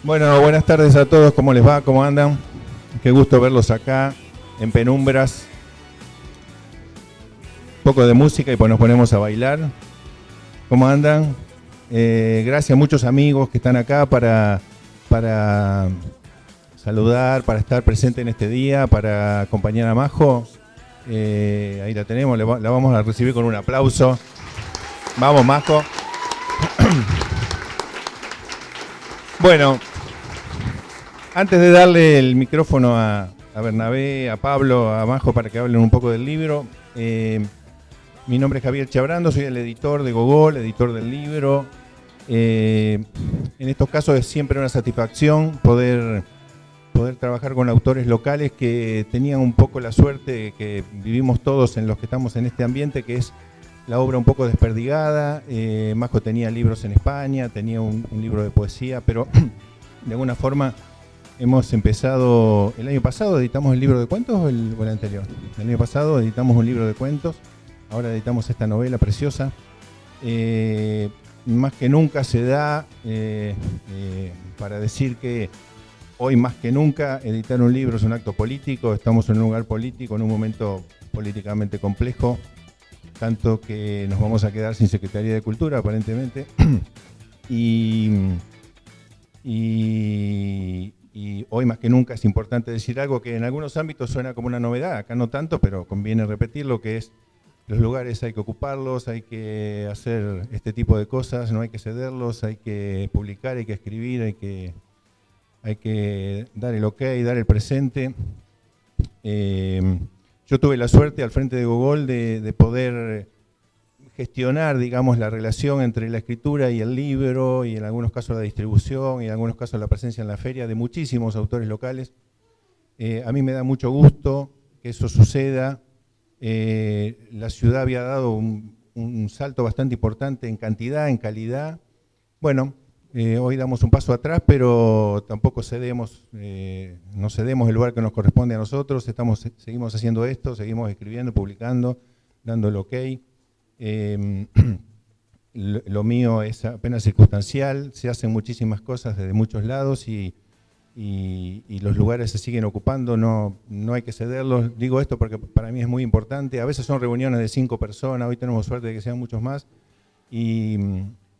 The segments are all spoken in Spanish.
Bueno, buenas tardes a todos, ¿cómo les va? ¿Cómo andan? Qué gusto verlos acá, en penumbras. Un poco de música y pues nos ponemos a bailar. ¿Cómo andan? Gracias a muchos amigos que están acá para saludar, para estar presente en este día, para acompañar a Majo. Ahí la tenemos, la vamos a recibir con un aplauso. Vamos, Majo. Bueno, antes de darle el micrófono a Bernabé, a Pablo, a Majo para que hablen un poco del libro, mi nombre es Javier Chabrando, soy el editor de Gogol, editor del libro. En estos casos es siempre una satisfacción poder trabajar con autores locales que tenían un poco la suerte que vivimos todos en los que estamos en este ambiente, que es la obra un poco desperdigada. Majo tenía libros en España, tenía un libro de poesía, pero de alguna forma hemos empezado, el año pasado editamos el libro de cuentos o el anterior. El año pasado editamos un libro de cuentos, ahora editamos esta novela preciosa. Más que nunca se da para decir que hoy más que nunca editar un libro es un acto político, estamos en un lugar político, en un momento políticamente complejo, tanto que nos vamos a quedar sin Secretaría de Cultura aparentemente. Y hoy más que nunca es importante decir algo que en algunos ámbitos suena como una novedad, acá no tanto, pero conviene repetirlo, que es los lugares hay que ocuparlos, hay que hacer este tipo de cosas, no hay que cederlos, hay que publicar, hay que escribir, hay que dar el ok, dar el presente. Yo tuve la suerte al frente de Gogol de poder gestionar, digamos, la relación entre la escritura y el libro, y en algunos casos la distribución, y en algunos casos la presencia en la feria de muchísimos autores locales. A mí me da mucho gusto que eso suceda. La ciudad había dado un salto bastante importante en cantidad, en calidad. Bueno, hoy damos un paso atrás, pero tampoco cedemos, no cedemos el lugar que nos corresponde a nosotros. Seguimos haciendo esto, seguimos escribiendo, publicando, dando el ok. Lo mío es apenas circunstancial, se hacen muchísimas cosas desde muchos lados y los lugares se siguen ocupando, no hay que cederlos. Digo esto porque para mí es muy importante. A veces son reuniones de 5 personas, hoy tenemos suerte de que sean muchos más, y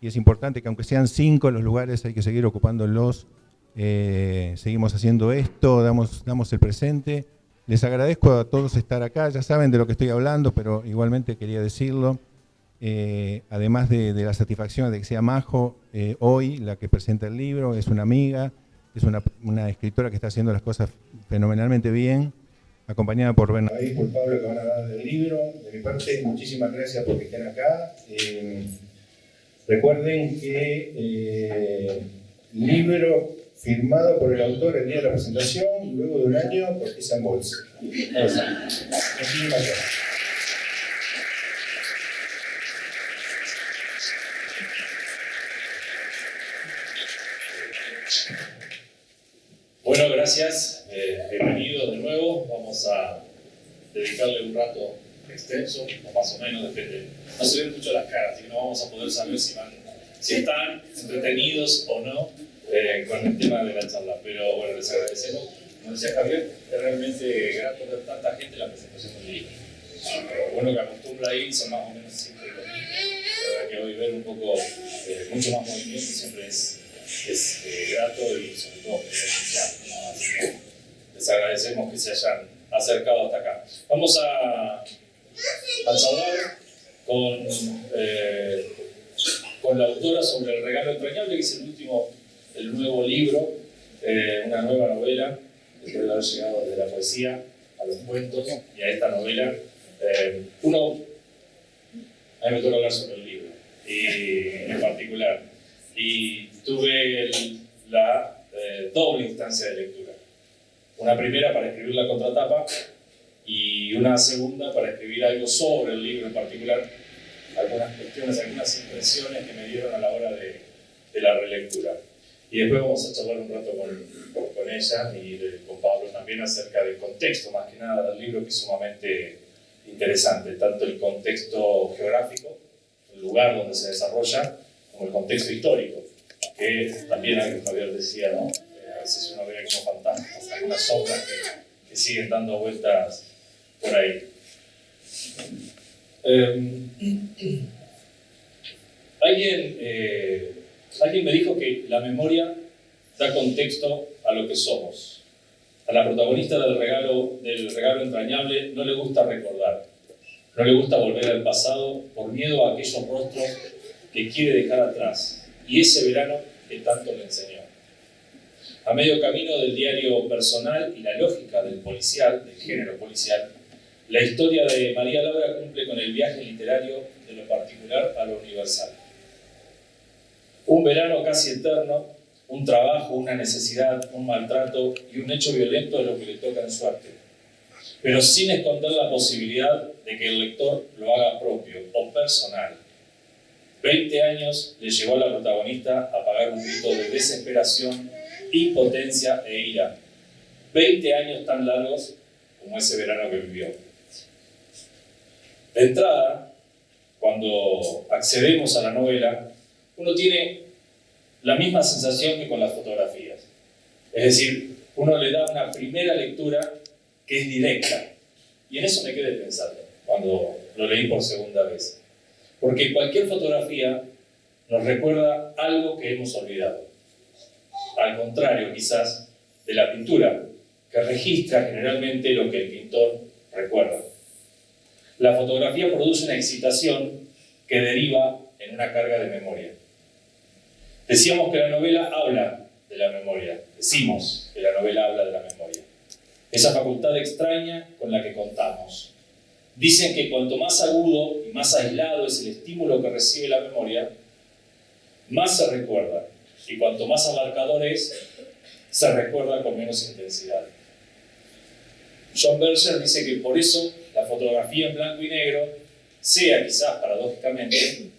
es importante que aunque sean 5 los lugares hay que seguir ocupándolos. Seguimos haciendo esto, damos el presente. Les agradezco a todos estar acá, ya saben de lo que estoy hablando, pero igualmente quería decirlo. Además de la satisfacción de que sea Majo hoy la que presenta el libro, es una amiga, es una escritora que está haciendo las cosas fenomenalmente bien, acompañada por Bernabé y por Pablo, que van a hablar del libro. De mi parte, muchísimas gracias por que estén acá. Recuerden que libro firmado por el autor el día de la presentación, luego de un año por Thyssen Bolse. Muchísimas gracias. Bueno, gracias. Bienvenidos de nuevo. Vamos a dedicarle un rato extenso, o más o menos, depende. No se ven mucho las caras, así que no vamos a poder saber si están entretenidos o no con el tema de la charla. Pero bueno, les agradecemos. Como decía Javier, es realmente grato ver tanta gente en la presentación del libro. Bueno, que acostumbra ir, son más o menos siempre los mismos. La verdad que hoy ver un poco, mucho más movimiento siempre es grato y sobre todo ¿no? Así que les agradecemos que se hayan acercado hasta acá. Vamos a charlar con la autora sobre El regalo entrañable, que es el nuevo libro, una nueva novela, después de haber llegado desde la poesía a los cuentos y a esta novela. A mí me toca hablar sobre el libro, y en particular. Y tuve la doble instancia de lectura. Una primera para escribir la contratapa y una segunda para escribir algo sobre el libro en particular, algunas cuestiones, algunas impresiones que me dieron a la hora de la relectura. Y después vamos a charlar un rato con ella y con Pablo también acerca del contexto, más que nada, del libro, que es sumamente interesante, tanto el contexto geográfico, el lugar donde se desarrolla, como el contexto histórico, que también algo que Javier decía, ¿no? A veces uno ve como fantasmas, algunas sombras que siguen dando vueltas por ahí. Alguien me dijo que la memoria da contexto a lo que somos. A la protagonista del regalo entrañable no le gusta recordar, no le gusta volver al pasado por miedo a aquellos rostros que quiere dejar atrás y ese verano que tanto le enseñó. A medio camino del diario personal y la lógica del policial, del género policial, la historia de María Laura cumple con el viaje literario de lo particular a lo universal. Un verano casi eterno, un trabajo, una necesidad, un maltrato y un hecho violento es lo que le toca en su arte, pero sin esconder la posibilidad de que el lector lo haga propio o personal. 20 años le llevó a la protagonista a pagar un grito de desesperación, impotencia e ira. 20 años tan largos como ese verano que vivió. De entrada, cuando accedemos a la novela, uno tiene la misma sensación que con las fotografías. Es decir, uno le da una primera lectura que es directa. Y en eso me quedé pensando cuando lo leí por segunda vez. Porque cualquier fotografía nos recuerda algo que hemos olvidado. Al contrario, quizás, de la pintura, que registra generalmente lo que el pintor recuerda. La fotografía produce una excitación que deriva en una carga de memoria. Decíamos que la novela habla de la memoria. Decimos que la novela habla de la memoria. Esa facultad extraña con la que contamos. Dicen que cuanto más agudo y más aislado es el estímulo que recibe la memoria, más se recuerda. Y cuanto más abarcador es, se recuerda con menos intensidad. John Berger dice que por eso la fotografía en blanco y negro sea, quizás paradójicamente,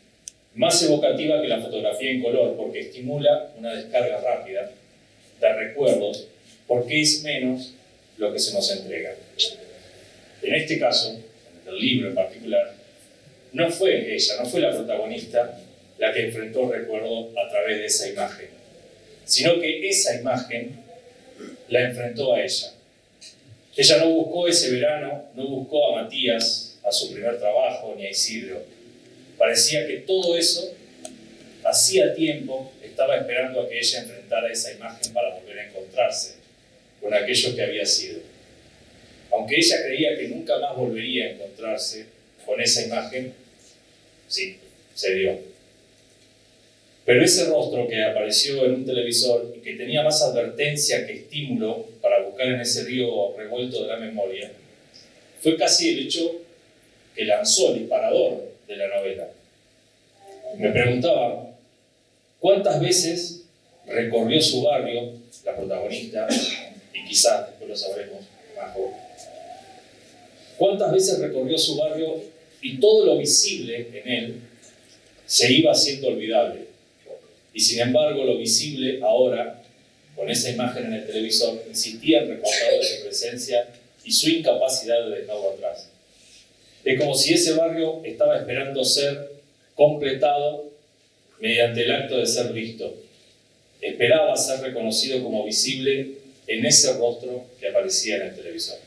más evocativa que la fotografía en color, porque estimula una descarga rápida de recuerdos, porque es menos lo que se nos entrega. En este caso, en el libro en particular, no fue ella, no fue la protagonista la que enfrentó recuerdo a través de esa imagen, sino que esa imagen la enfrentó a ella. Ella no buscó ese verano, no buscó a Matías, a su primer trabajo, ni a Isidro. Parecía que todo eso, hacía tiempo, estaba esperando a que ella enfrentara esa imagen para volver a encontrarse con aquello que había sido. Aunque ella creía que nunca más volvería a encontrarse con esa imagen, sí, se dio. Pero ese rostro que apareció en un televisor y que tenía más advertencia que estímulo para buscar en ese río revuelto de la memoria, fue casi el hecho que lanzó el disparador de la novela. Me preguntaba, ¿cuántas veces recorrió su barrio, la protagonista, y quizás después lo sabremos, Majo? ¿Cuántas veces recorrió su barrio y todo lo visible en él se iba haciendo olvidable? Y sin embargo, lo visible ahora, con esa imagen en el televisor, insistía en recordar de su presencia y su incapacidad de dejarlo atrás. Es como si ese barrio estaba esperando ser completado mediante el acto de ser visto. Esperaba ser reconocido como visible en ese rostro que aparecía en el televisor.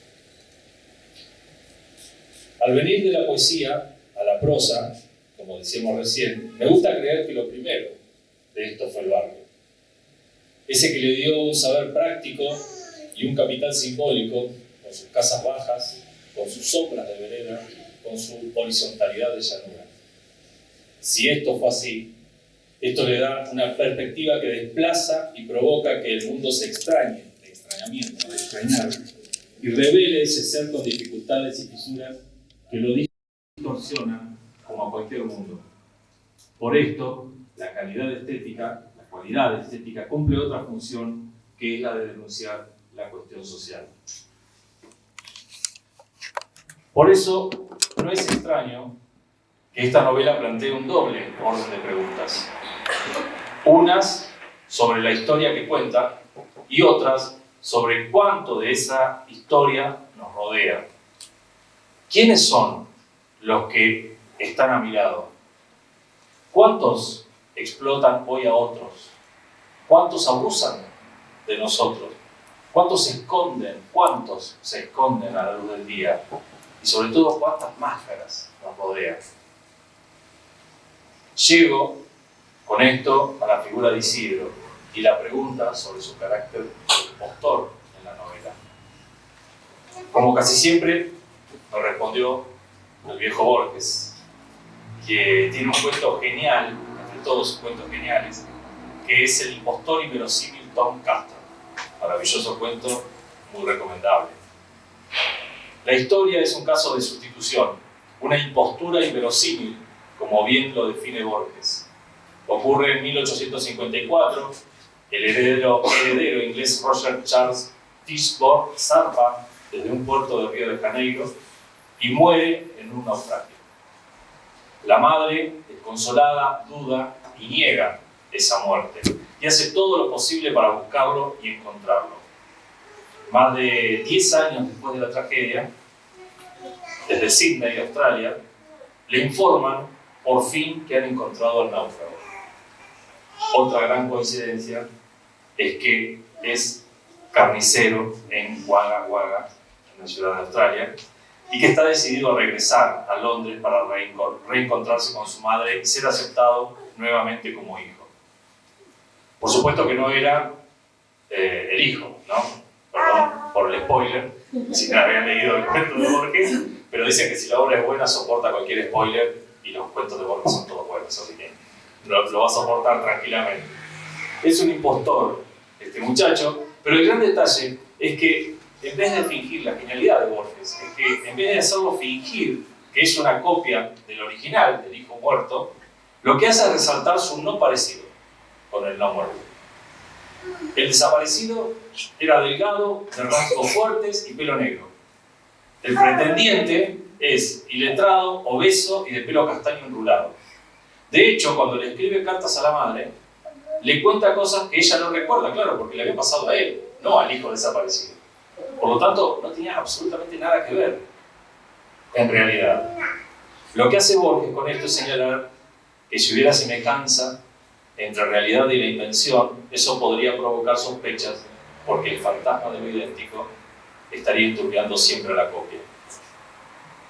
Al venir de la poesía a la prosa, como decíamos recién, me gusta creer que lo primero de esto fue el barrio. Ese que le dio un saber práctico y un capital simbólico, con sus casas bajas, con sus sombras de vereda, con su horizontalidad de llanura. Si esto fue así, esto le da una perspectiva que desplaza y provoca que el mundo se extrañe, de extrañamiento, de extrañar, y revele ese ser con dificultades y fisuras que lo distorsiona como a cualquier mundo. Por esto, la calidad estética, la cualidad estética cumple otra función que es la de denunciar la cuestión social. Por eso, no es extraño que esta novela plantee un doble orden de preguntas. Unas sobre la historia que cuenta y otras sobre cuánto de esa historia nos rodea. ¿Quiénes son los que están a mi lado? ¿Cuántos explotan hoy a otros? ¿Cuántos abusan de nosotros? ¿Cuántos se esconden? ¿Cuántos se esconden a la luz del día? Y sobre todo, ¿cuántas máscaras nos rodean? Llego con esto a la figura de Isidro y la pregunta sobre su carácter impostor en la novela. Como casi siempre, me respondió el viejo Borges, que tiene un cuento genial, entre todos sus cuentos geniales, que es El impostor inverosímil Tom Castro. Maravilloso cuento, muy recomendable. La historia es un caso de sustitución, una impostura inverosímil, como bien lo define Borges. Ocurre en 1854, el heredero inglés Roger Charles Fishburne zarpa desde un puerto de Río de Janeiro y muere en un naufragio. La madre, desconsolada, duda y niega esa muerte y hace todo lo posible para buscarlo y encontrarlo. Más de 10 años después de la tragedia, desde Sydney, Australia, le informan por fin que han encontrado al náufrago. Otra gran coincidencia es que es carnicero en Wagga Wagga, en la ciudad de Australia, y que está decidido a regresar a Londres para reencontrarse con su madre y ser aceptado nuevamente como hijo. Por supuesto que no era el hijo, ¿no? Perdón por el spoiler, si no habían leído el cuento de Borges, pero dicen que si la obra es buena soporta cualquier spoiler y los cuentos de Borges son todos buenos, así que lo va a soportar tranquilamente. Es un impostor este muchacho, pero el gran detalle es que en vez de fingir la genialidad de Borges, es que en vez de hacerlo fingir que es una copia del original, del hijo muerto, lo que hace es resaltar su no parecido con el no muerto. El desaparecido era delgado, de rasgos fuertes y pelo negro. El pretendiente es iletrado, obeso y de pelo castaño enrulado. De hecho, cuando le escribe cartas a la madre, le cuenta cosas que ella no recuerda, claro, porque le había pasado a él, no al hijo desaparecido. Por lo tanto, no tenía absolutamente nada que ver, en realidad. Lo que hace Borges con esto es señalar que si hubiera semejanza entre realidad y la invención, eso podría provocar sospechas, porque el fantasma de lo idéntico estaría enturbiando siempre a la copia.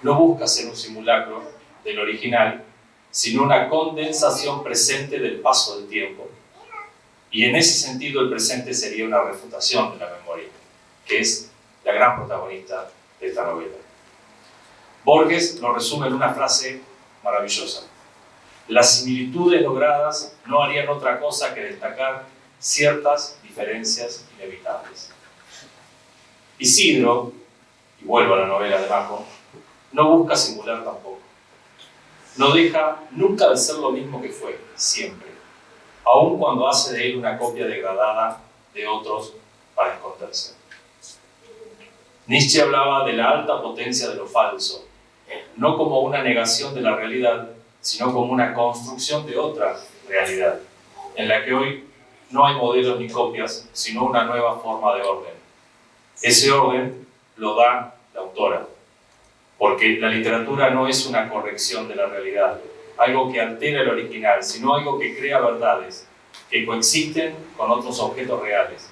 No busca ser un simulacro del original, sino una condensación presente del paso del tiempo. Y en ese sentido el presente sería una refutación de la memoria, que es la gran protagonista de esta novela. Borges lo resume en una frase maravillosa. Las similitudes logradas no harían otra cosa que destacar ciertas diferencias inevitables. Isidro, y vuelvo a la novela de Majo, no busca simular tampoco. No deja nunca de ser lo mismo que fue, siempre, aun cuando hace de él una copia degradada de otros para esconderse. Nietzsche hablaba de la alta potencia de lo falso, no como una negación de la realidad, sino como una construcción de otra realidad, en la que hoy no hay modelos ni copias, sino una nueva forma de orden. Ese orden lo da la autora, porque la literatura no es una corrección de la realidad, algo que altera el original, sino algo que crea verdades, que coexisten con otros objetos reales,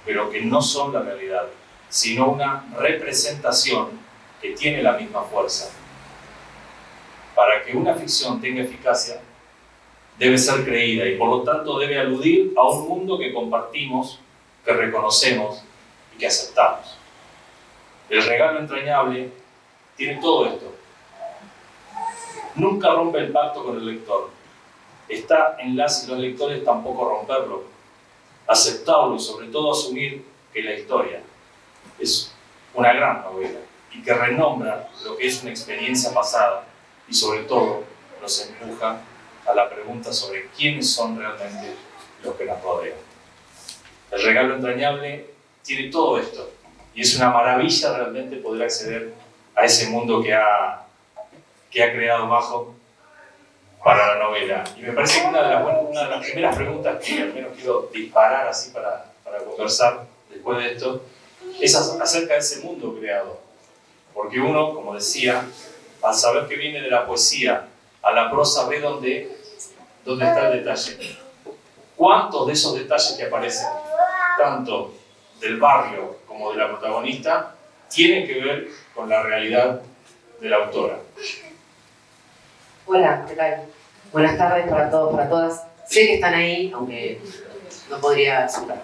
pero que no son la realidad, sino una representación que tiene la misma fuerza. Para que una ficción tenga eficacia, debe ser creída y por lo tanto debe aludir a un mundo que compartimos, que reconocemos y que aceptamos. El regalo entrañable tiene todo esto. Nunca rompe el pacto con el lector. Está en las y los lectores tampoco romperlo, aceptarlo y sobre todo asumir que la historia es una gran novela y que renombra lo que es una experiencia pasada y sobre todo nos empuja a la pregunta sobre quiénes son realmente los que nos rodean. El regalo entrañable tiene todo esto y es una maravilla realmente poder acceder a ese mundo que ha creado Majo para la novela. Y me parece que una de las primeras preguntas que al menos quiero disparar así para conversar después de esto es acerca de ese mundo creado. Porque uno, como decía, al saber que viene de la poesía a la prosa, ve dónde está el detalle. ¿Cuántos de esos detalles que aparecen, tanto del barrio como de la protagonista, tienen que ver con la realidad de la autora? Hola, ¿qué tal? Buenas tardes para todos, para todas. Sé que están ahí, aunque no podría asegurar.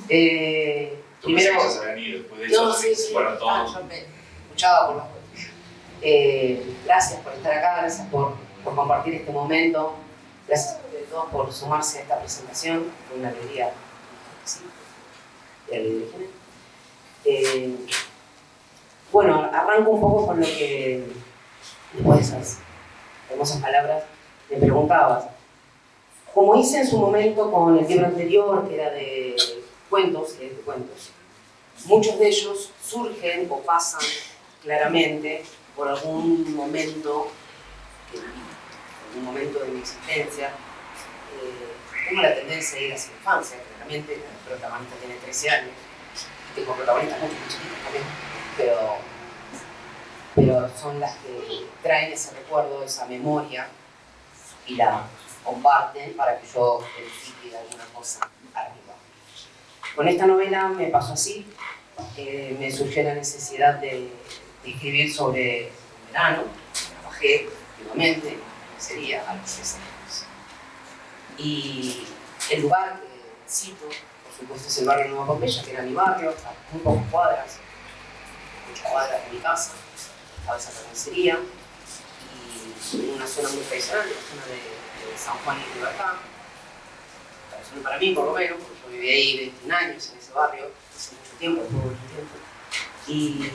Primero... Ya se habían ido, después de eso No, sí. fueron todos. Yo me escuchaba por las cosas. Gracias por estar acá, gracias por compartir este momento. Gracias sobre todo por sumarse a esta presentación. Fue una alegría. Sí, bueno, arranco un poco con lo que después de esas hermosas palabras me preguntabas. Como hice en su momento con el libro anterior, que era de cuentos, muchos de ellos surgen o pasan claramente por algún momento de mi existencia. Tengo la tendencia a ir hacia la infancia, claramente. El protagonista tiene 13 años. Tengo protagonistas mucho más chiquitos también, pero son las que traen ese recuerdo, esa memoria y la comparten para que yo verifique alguna cosa arriba. Con esta novela me pasó así. Me surgió la necesidad de escribir sobre un verano. Trabajé activamente, sería a los 13 años. Y el lugar que cito, por supuesto, es el barrio Nueva Pompeya, que era mi barrio, a muy pocas cuadras, muchas cuadras de mi casa, estaba esa carnicería, y en una zona muy tradicional, la zona de San Juan y Libertad, tradicional para mí por lo menos, porque yo viví ahí 21 años en ese barrio, hace mucho tiempo, y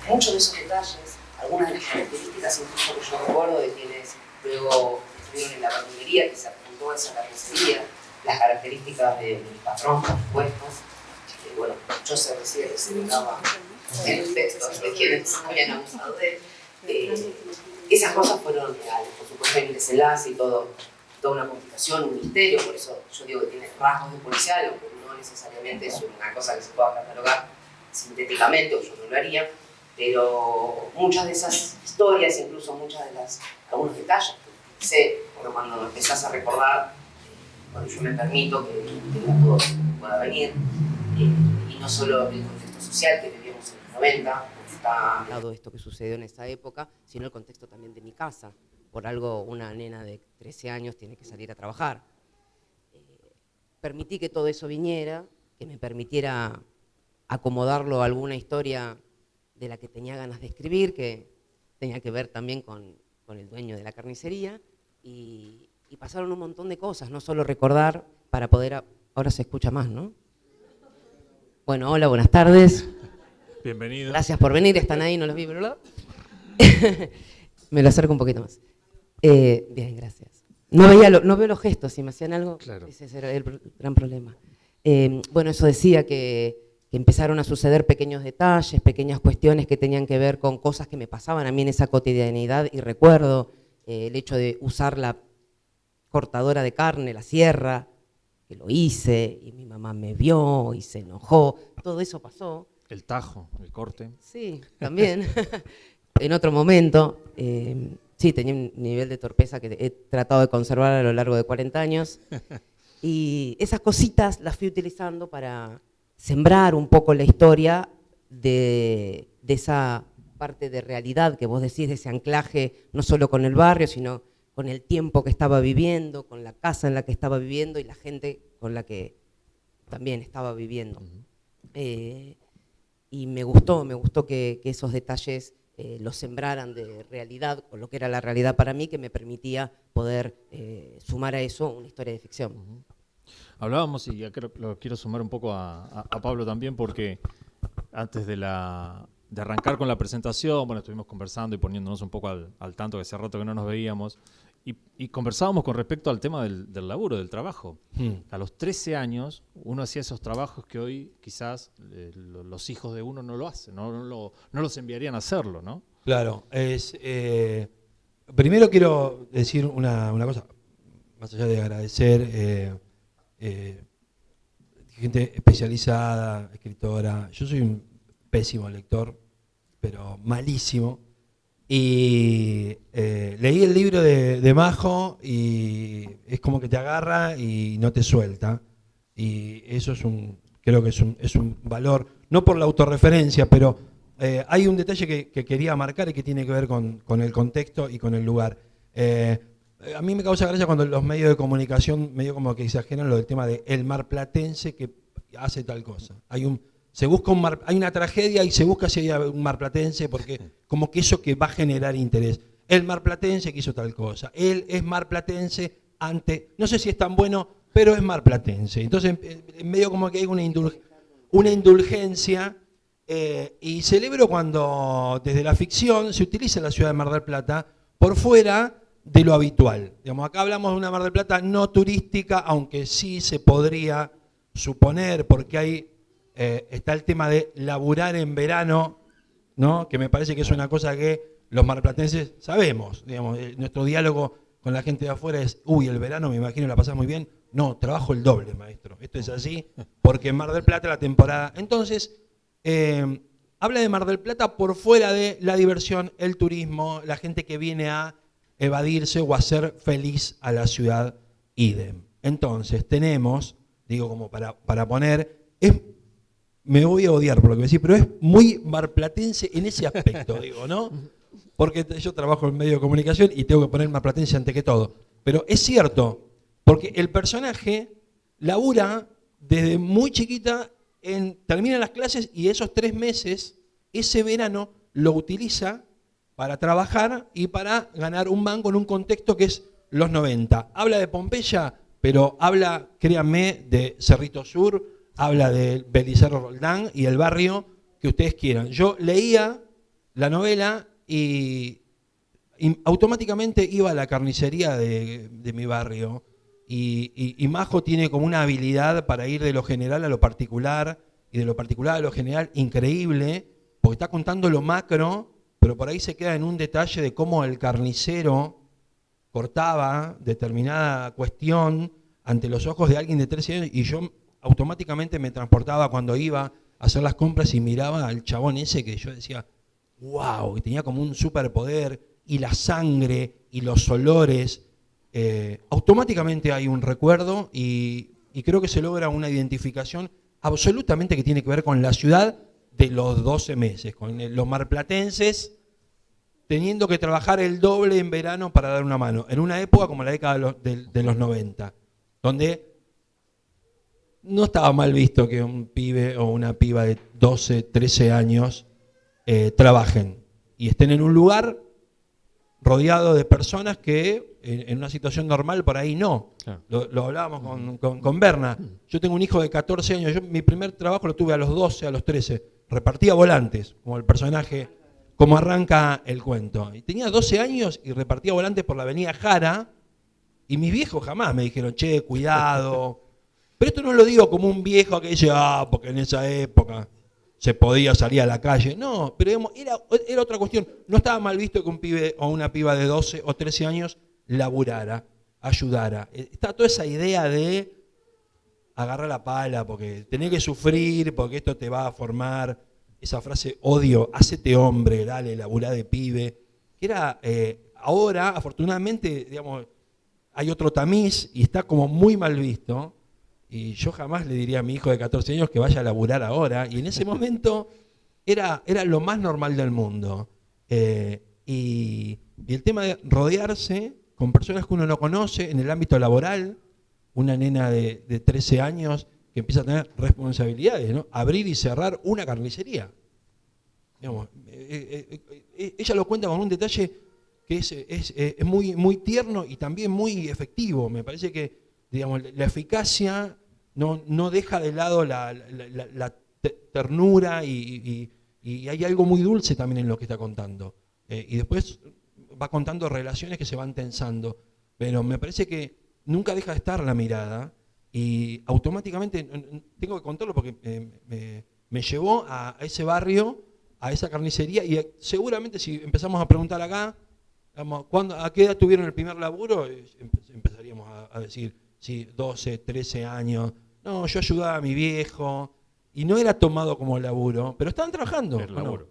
muchos de esos detalles, algunas de las características incluso que yo recuerdo de quienes luego estuvieron en la verdulería, que se apuntó a esa carnicería, las características de mi patrón, por supuesto, bueno, yo se decía que se notaba en los textos de quienes habían abusado de él. Esas cosas fueron reales, por supuesto hay un desenlace y todo, toda una complicación, un misterio, por eso yo digo que tiene rasgos de policial, aunque no necesariamente es una cosa que se pueda catalogar sintéticamente, o yo no lo haría, pero muchas de esas historias, incluso algunos detalles que sé, cuando empezás a recordar, bueno, yo me permito que la pueda venir, y no solo el contexto social que vivíamos en los 90, está dado esto que sucedió en esa época, sino el contexto también de mi casa. Por algo una nena de 13 años tiene que salir a trabajar. Permití que todo eso viniera, que me permitiera acomodarlo a alguna historia de la que tenía ganas de escribir, que tenía que ver también con el dueño de la carnicería, y pasaron un montón de cosas, no solo recordar para poder... Ahora se escucha más, ¿no? Bueno, hola, buenas tardes. Bienvenido. Gracias por venir, están ahí, no los vi, ¿verdad? Me lo acerco un poquito más. Bien, gracias. No veo los gestos, si me hacían algo, claro. Ese era el gran problema. Bueno, eso decía que empezaron a suceder pequeños detalles, pequeñas cuestiones que tenían que ver con cosas que me pasaban a mí en esa cotidianidad, y recuerdo el hecho de usar la cortadora de carne, la sierra, que lo hice, y mi mamá me vio y se enojó, todo eso pasó. El tajo, el corte. Sí, también. En otro momento, sí, tenía un nivel de torpeza que he tratado de conservar a lo largo de 40 años, y esas cositas las fui utilizando para sembrar un poco la historia de esa parte de realidad que vos decís, de ese anclaje, no solo con el barrio, sino con el tiempo que estaba viviendo, con la casa en la que estaba viviendo y la gente con la que también estaba viviendo. Y me gustó que esos detalles los sembraran de realidad, o lo que era la realidad para mí, que me permitía poder sumar a eso una historia de ficción. Hablábamos, y ya lo quiero sumar un poco a Pablo también, porque antes de arrancar con la presentación, bueno, estuvimos conversando y poniéndonos un poco al tanto, que hace rato que no nos veíamos, y conversábamos con respecto al tema del laburo, del trabajo. A los 13 años uno hacía esos trabajos que hoy quizás los hijos de uno no lo hacen, no los enviarían a hacerlo, ¿no? Claro, primero quiero decir una cosa, más allá de agradecer gente especializada, escritora. Yo soy un pésimo lector, pero malísimo. Y leí el libro de Majo y es como que te agarra y no te suelta. Y eso creo que es un valor, no por la autorreferencia, pero hay un detalle que quería marcar y que tiene que ver con el contexto y con el lugar. A mí me causa gracia cuando los medios de comunicación medio como que exageran lo del tema de el marplatense que hace tal cosa. Hay una tragedia y se busca si hay un marplatense porque como que eso que va a generar interés. El marplatense que hizo tal cosa. Él es marplatense no sé si es tan bueno, pero es marplatense. Entonces, medio como que hay una indulgencia y celebro cuando desde la ficción se utiliza la ciudad de Mar del Plata por fuera de lo habitual. Digamos, acá hablamos de una Mar del Plata no turística, aunque sí se podría suponer, porque está el tema de laburar en verano, ¿no? Que me parece que es una cosa que los marplatenses sabemos. Digamos, nuestro diálogo con la gente de afuera es, el verano me imagino la pasás muy bien. No, trabajo el doble, maestro. Esto es así, porque en Mar del Plata la temporada... Entonces, habla de Mar del Plata por fuera de la diversión, el turismo, la gente que viene a evadirse o hacer feliz a la ciudad, idem. Entonces, tenemos, digo como para poner, me voy a odiar por lo que me decís, pero es muy marplatense en ese aspecto, digo, ¿no? Porque yo trabajo en medio de comunicación y tengo que poner marplatense ante que todo. Pero es cierto, porque el personaje labura desde muy chiquita, termina las clases y esos 3 meses, ese verano, lo utiliza para trabajar y para ganar un mango en un contexto que es los 90. Habla de Pompeya, pero habla, créanme, de Cerrito Sur, habla de Belisario Roldán y el barrio que ustedes quieran. Yo leía la novela y automáticamente iba a la carnicería de mi barrio y Majo tiene como una habilidad para ir de lo general a lo particular y de lo particular a lo general increíble, porque está contando lo macro, pero por ahí se queda en un detalle de cómo el carnicero cortaba determinada cuestión ante los ojos de alguien de 13 años y yo automáticamente me transportaba cuando iba a hacer las compras y miraba al chabón ese que yo decía, wow, y tenía como un superpoder y la sangre y los olores. Automáticamente hay un recuerdo y creo que se logra una identificación absolutamente que tiene que ver con la ciudad de los 12 meses, con los marplatenses teniendo que trabajar el doble en verano para dar una mano, en una época como la década de los 90, donde no estaba mal visto que un pibe o una piba de 12, 13 años trabajen y estén en un lugar rodeado de personas que en una situación normal por ahí no. Claro. Lo hablábamos con Berna. Yo tengo un hijo de 14 años, mi primer trabajo lo tuve a los 12, a los 13. Repartía volantes, como el personaje, como arranca el cuento. Y tenía 12 años y repartía volantes por la avenida Jara y mis viejos jamás me dijeron, che, cuidado. Pero esto no lo digo como un viejo que dice, porque en esa época se podía salir a la calle. No, pero digamos, era otra cuestión. No estaba mal visto que un pibe o una piba de 12 o 13 años laburara, ayudara. Está toda esa idea de agarrar la pala porque tenés que sufrir, porque esto te va a formar. Esa frase, odio, hacete hombre, dale, laburá de pibe. Que era, ahora, afortunadamente, digamos, hay otro tamiz y está como muy mal visto. Y yo jamás le diría a mi hijo de 14 años que vaya a laburar ahora. Y en ese momento era lo más normal del mundo. Y el tema de rodearse con personas que uno no conoce en el ámbito laboral, una nena de 13 años que empieza a tener responsabilidades, ¿no? Abrir y cerrar una carnicería. Digamos, ella lo cuenta con un detalle que es muy, muy tierno y también muy efectivo. Me parece que, digamos, la eficacia no deja de lado la ternura y hay algo muy dulce también en lo que está contando. Y después va contando relaciones que se van tensando. Pero me parece que nunca deja de estar la mirada y automáticamente, tengo que contarlo porque me llevó a ese barrio, a esa carnicería y seguramente si empezamos a preguntar acá, ¿a qué edad tuvieron el primer laburo? Empezaríamos a decir, sí, 12, 13 años. No, yo ayudaba a mi viejo y no era tomado como laburo, pero estaban trabajando. El laburo.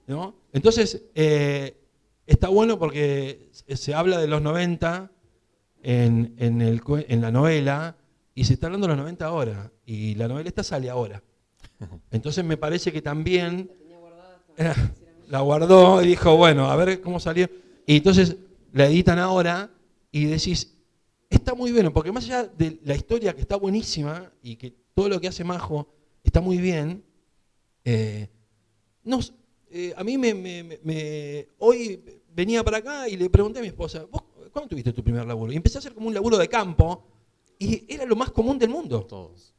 ¿no? Entonces, está bueno porque se habla de los 90 en la novela y se está hablando de los 90 ahora. Y la novela esta sale ahora. Entonces me parece que también la guardó y dijo, bueno, a ver cómo salió. Y entonces la editan ahora y decís, está muy bien, porque más allá de la historia que está buenísima y que todo lo que hace Majo está muy bien, a mí hoy venía para acá y le pregunté a mi esposa, ¿vos cuándo tuviste tu primer laburo? Y empecé a hacer como un laburo de campo y era lo más común del mundo. Todos.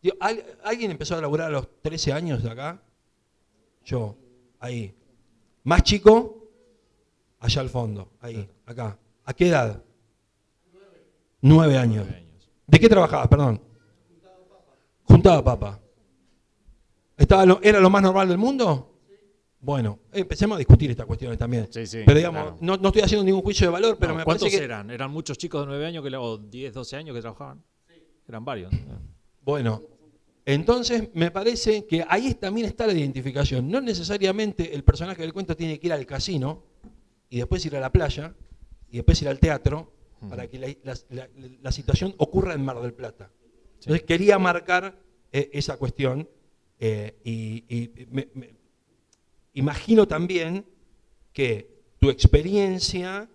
Digo, ¿alguien empezó a laburar a los 13 años de acá? Yo, ahí. Más chico, allá al fondo, ahí, acá. ¿A qué edad? 9 años. 9 años. ¿De qué trabajabas, perdón? Juntaba papa. ¿Era lo más normal del mundo? Bueno, empecemos a discutir estas cuestiones también. Sí, sí, pero digamos, claro. no estoy haciendo ningún juicio de valor, pero No, me ¿cuántos parece que... eran? ¿Eran muchos chicos de 9 años o 10, 12 años que trabajaban? Eran varios. Bueno, entonces me parece que ahí también está la identificación. No necesariamente el personaje del cuento tiene que ir al casino y después ir a la playa y después ir al teatro para que la situación ocurra en Mar del Plata. Entonces quería marcar esa cuestión imagino también que tu experiencia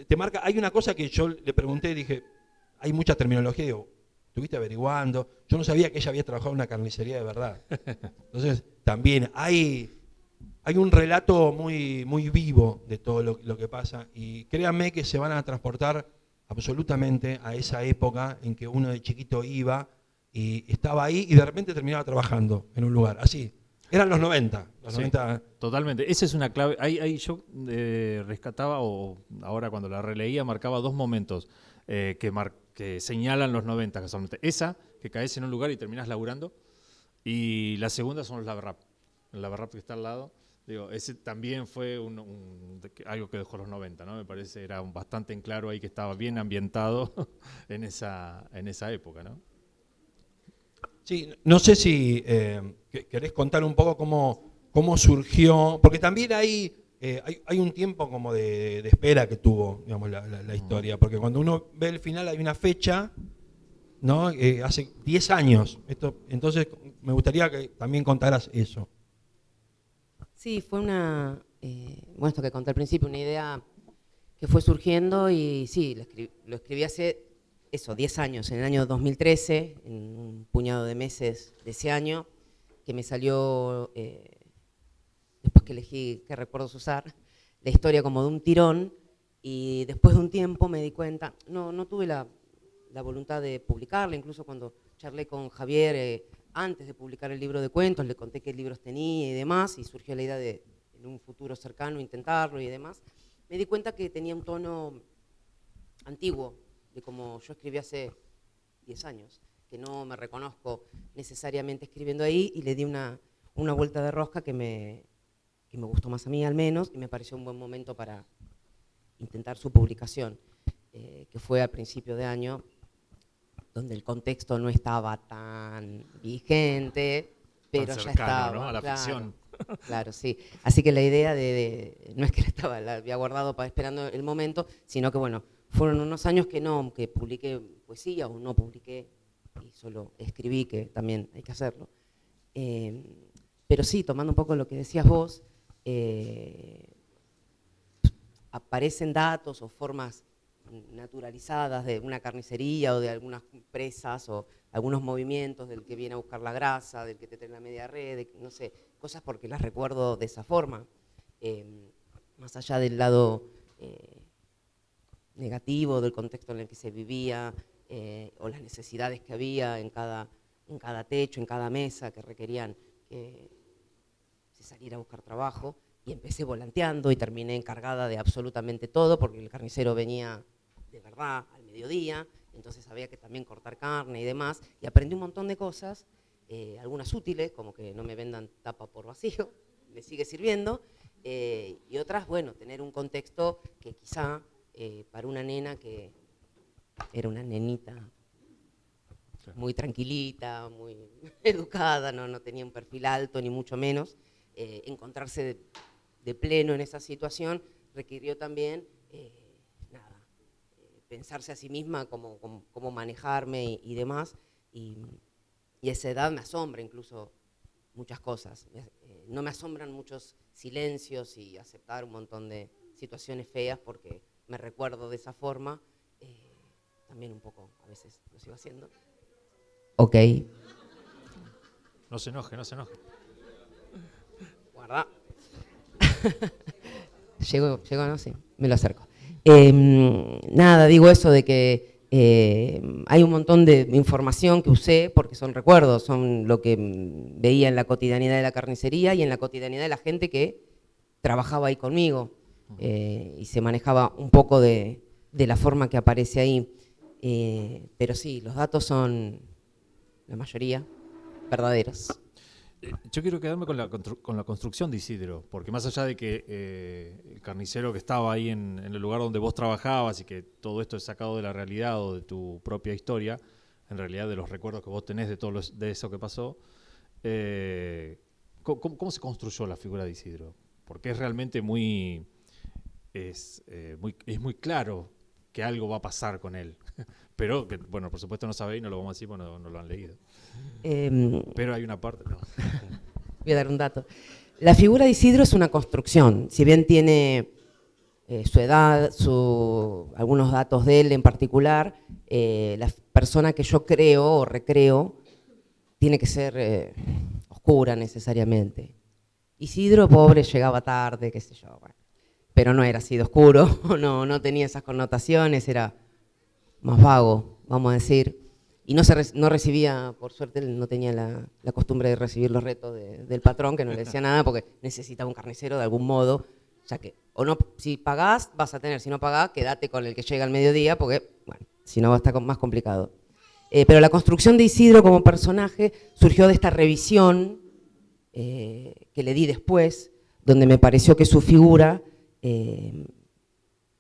te marca. Hay una cosa que yo le pregunté, dije, hay mucha terminología, digo, estuviste averiguando, yo no sabía que ella había trabajado en una carnicería de verdad. Entonces, también hay un relato muy, muy vivo de todo lo que pasa y créanme que se van a transportar absolutamente a esa época en que uno de chiquito iba y estaba ahí y de repente terminaba trabajando en un lugar, así. Eran los 90. Los Sí, 90. totalmente. Esa es una clave. Ahí yo rescataba, o ahora cuando la releía, marcaba 2 momentos que señalan los 90 casualmente. Esa, que caes en un lugar y terminás laburando, y la segunda son los Laberrap. El Laberrap que está al lado. Digo, ese también fue algo que dejó los 90, ¿no? Me parece era bastante en claro ahí que estaba bien ambientado en esa época, ¿no? Sí, no sé si querés contar un poco cómo surgió, porque también hay un tiempo como de espera que tuvo, digamos, la historia, porque cuando uno ve el final hay una fecha, ¿no? Hace 10 años. Entonces me gustaría que también contaras eso. Sí, fue bueno, esto que conté al principio, una idea que fue surgiendo y sí, lo escribí hace 10 años, en el año 2013, en un puñado de meses de ese año, que me salió, después que elegí qué recuerdos usar, la historia como de un tirón, y después de un tiempo me di cuenta, no tuve la voluntad de publicarla, incluso cuando charlé con Javier antes de publicar el libro de cuentos, le conté qué libros tenía y demás, y surgió la idea de en un futuro cercano intentarlo y demás, me di cuenta que tenía un tono antiguo, de como yo escribí hace 10 años, que no me reconozco necesariamente escribiendo ahí, y le di una vuelta de rosca que me gustó más a mí al menos, y me pareció un buen momento para intentar su publicación, que fue al principio de año, donde el contexto no estaba tan vigente, pero Tan ya cercano, estaba, ¿no? A la claro, ficción. claro, sí. Así que la idea no es que la había guardado esperando el momento, sino que bueno, fueron unos años que publiqué poesía o no publiqué y solo escribí, que también hay que hacerlo. Pero sí, tomando un poco lo que decías vos, aparecen datos o formas naturalizadas de una carnicería o de algunas presas o algunos movimientos del que viene a buscar la grasa, del que te trae la media red, no sé, cosas porque las recuerdo de esa forma, más allá del lado negativo del contexto en el que se vivía o las necesidades que había en cada techo, en cada mesa que requerían que se saliera a buscar trabajo, y empecé volanteando y terminé encargada de absolutamente todo porque el carnicero venía de verdad al mediodía, entonces había que también cortar carne y demás, y aprendí un montón de cosas, algunas útiles, como que no me vendan tapa por vacío, me sigue sirviendo, y otras, bueno, tener un contexto que quizá para una nena que era una nenita muy tranquilita, muy educada, no tenía un perfil alto ni mucho menos, encontrarse de pleno en esa situación requirió también pensarse a sí misma cómo manejarme y demás, y a esa edad me asombra incluso muchas cosas. No me asombran muchos silencios y aceptar un montón de situaciones feas porque me recuerdo de esa forma, también un poco, a veces lo sigo haciendo. Ok. No se enoje, no se enoje. Guarda. Llego, no sé, me lo acerco. Nada, digo eso de que hay un montón de información que usé porque son recuerdos, son lo que veía en la cotidianidad de la carnicería y en la cotidianidad de la gente que trabajaba ahí conmigo, y se manejaba un poco de la forma que aparece ahí. Pero sí, los datos son, la mayoría, verdaderos. Yo quiero quedarme con la construcción de Isidro, porque más allá de que el carnicero que estaba ahí en el lugar donde vos trabajabas y que todo esto es sacado de la realidad o de tu propia historia, en realidad de los recuerdos que vos tenés de eso que pasó, ¿cómo se construyó la figura de Isidro? Porque es realmente es muy claro que algo va a pasar con él, pero que, bueno, por supuesto no sabéis, no lo vamos a decir, bueno, no lo han leído. Pero hay una parte, no. Voy a dar un dato. La figura de Isidro es una construcción, si bien tiene su edad, algunos datos de él en particular, la persona que yo creo o recreo tiene que ser oscura necesariamente. Isidro, pobre, llegaba tarde, qué sé yo, bueno, pero no era así de oscuro, no tenía esas connotaciones, era más vago, vamos a decir. Y no recibía, por suerte, él no tenía la costumbre de recibir los retos del patrón, que no le decía nada, porque necesitaba un carnicero de algún modo, ya que, o no, si pagás, vas a tener, si no pagás, quédate con el que llega al mediodía, porque, bueno, si no va a estar más complicado. Pero la construcción de Isidro como personaje surgió de esta revisión que le di después, donde me pareció que su figura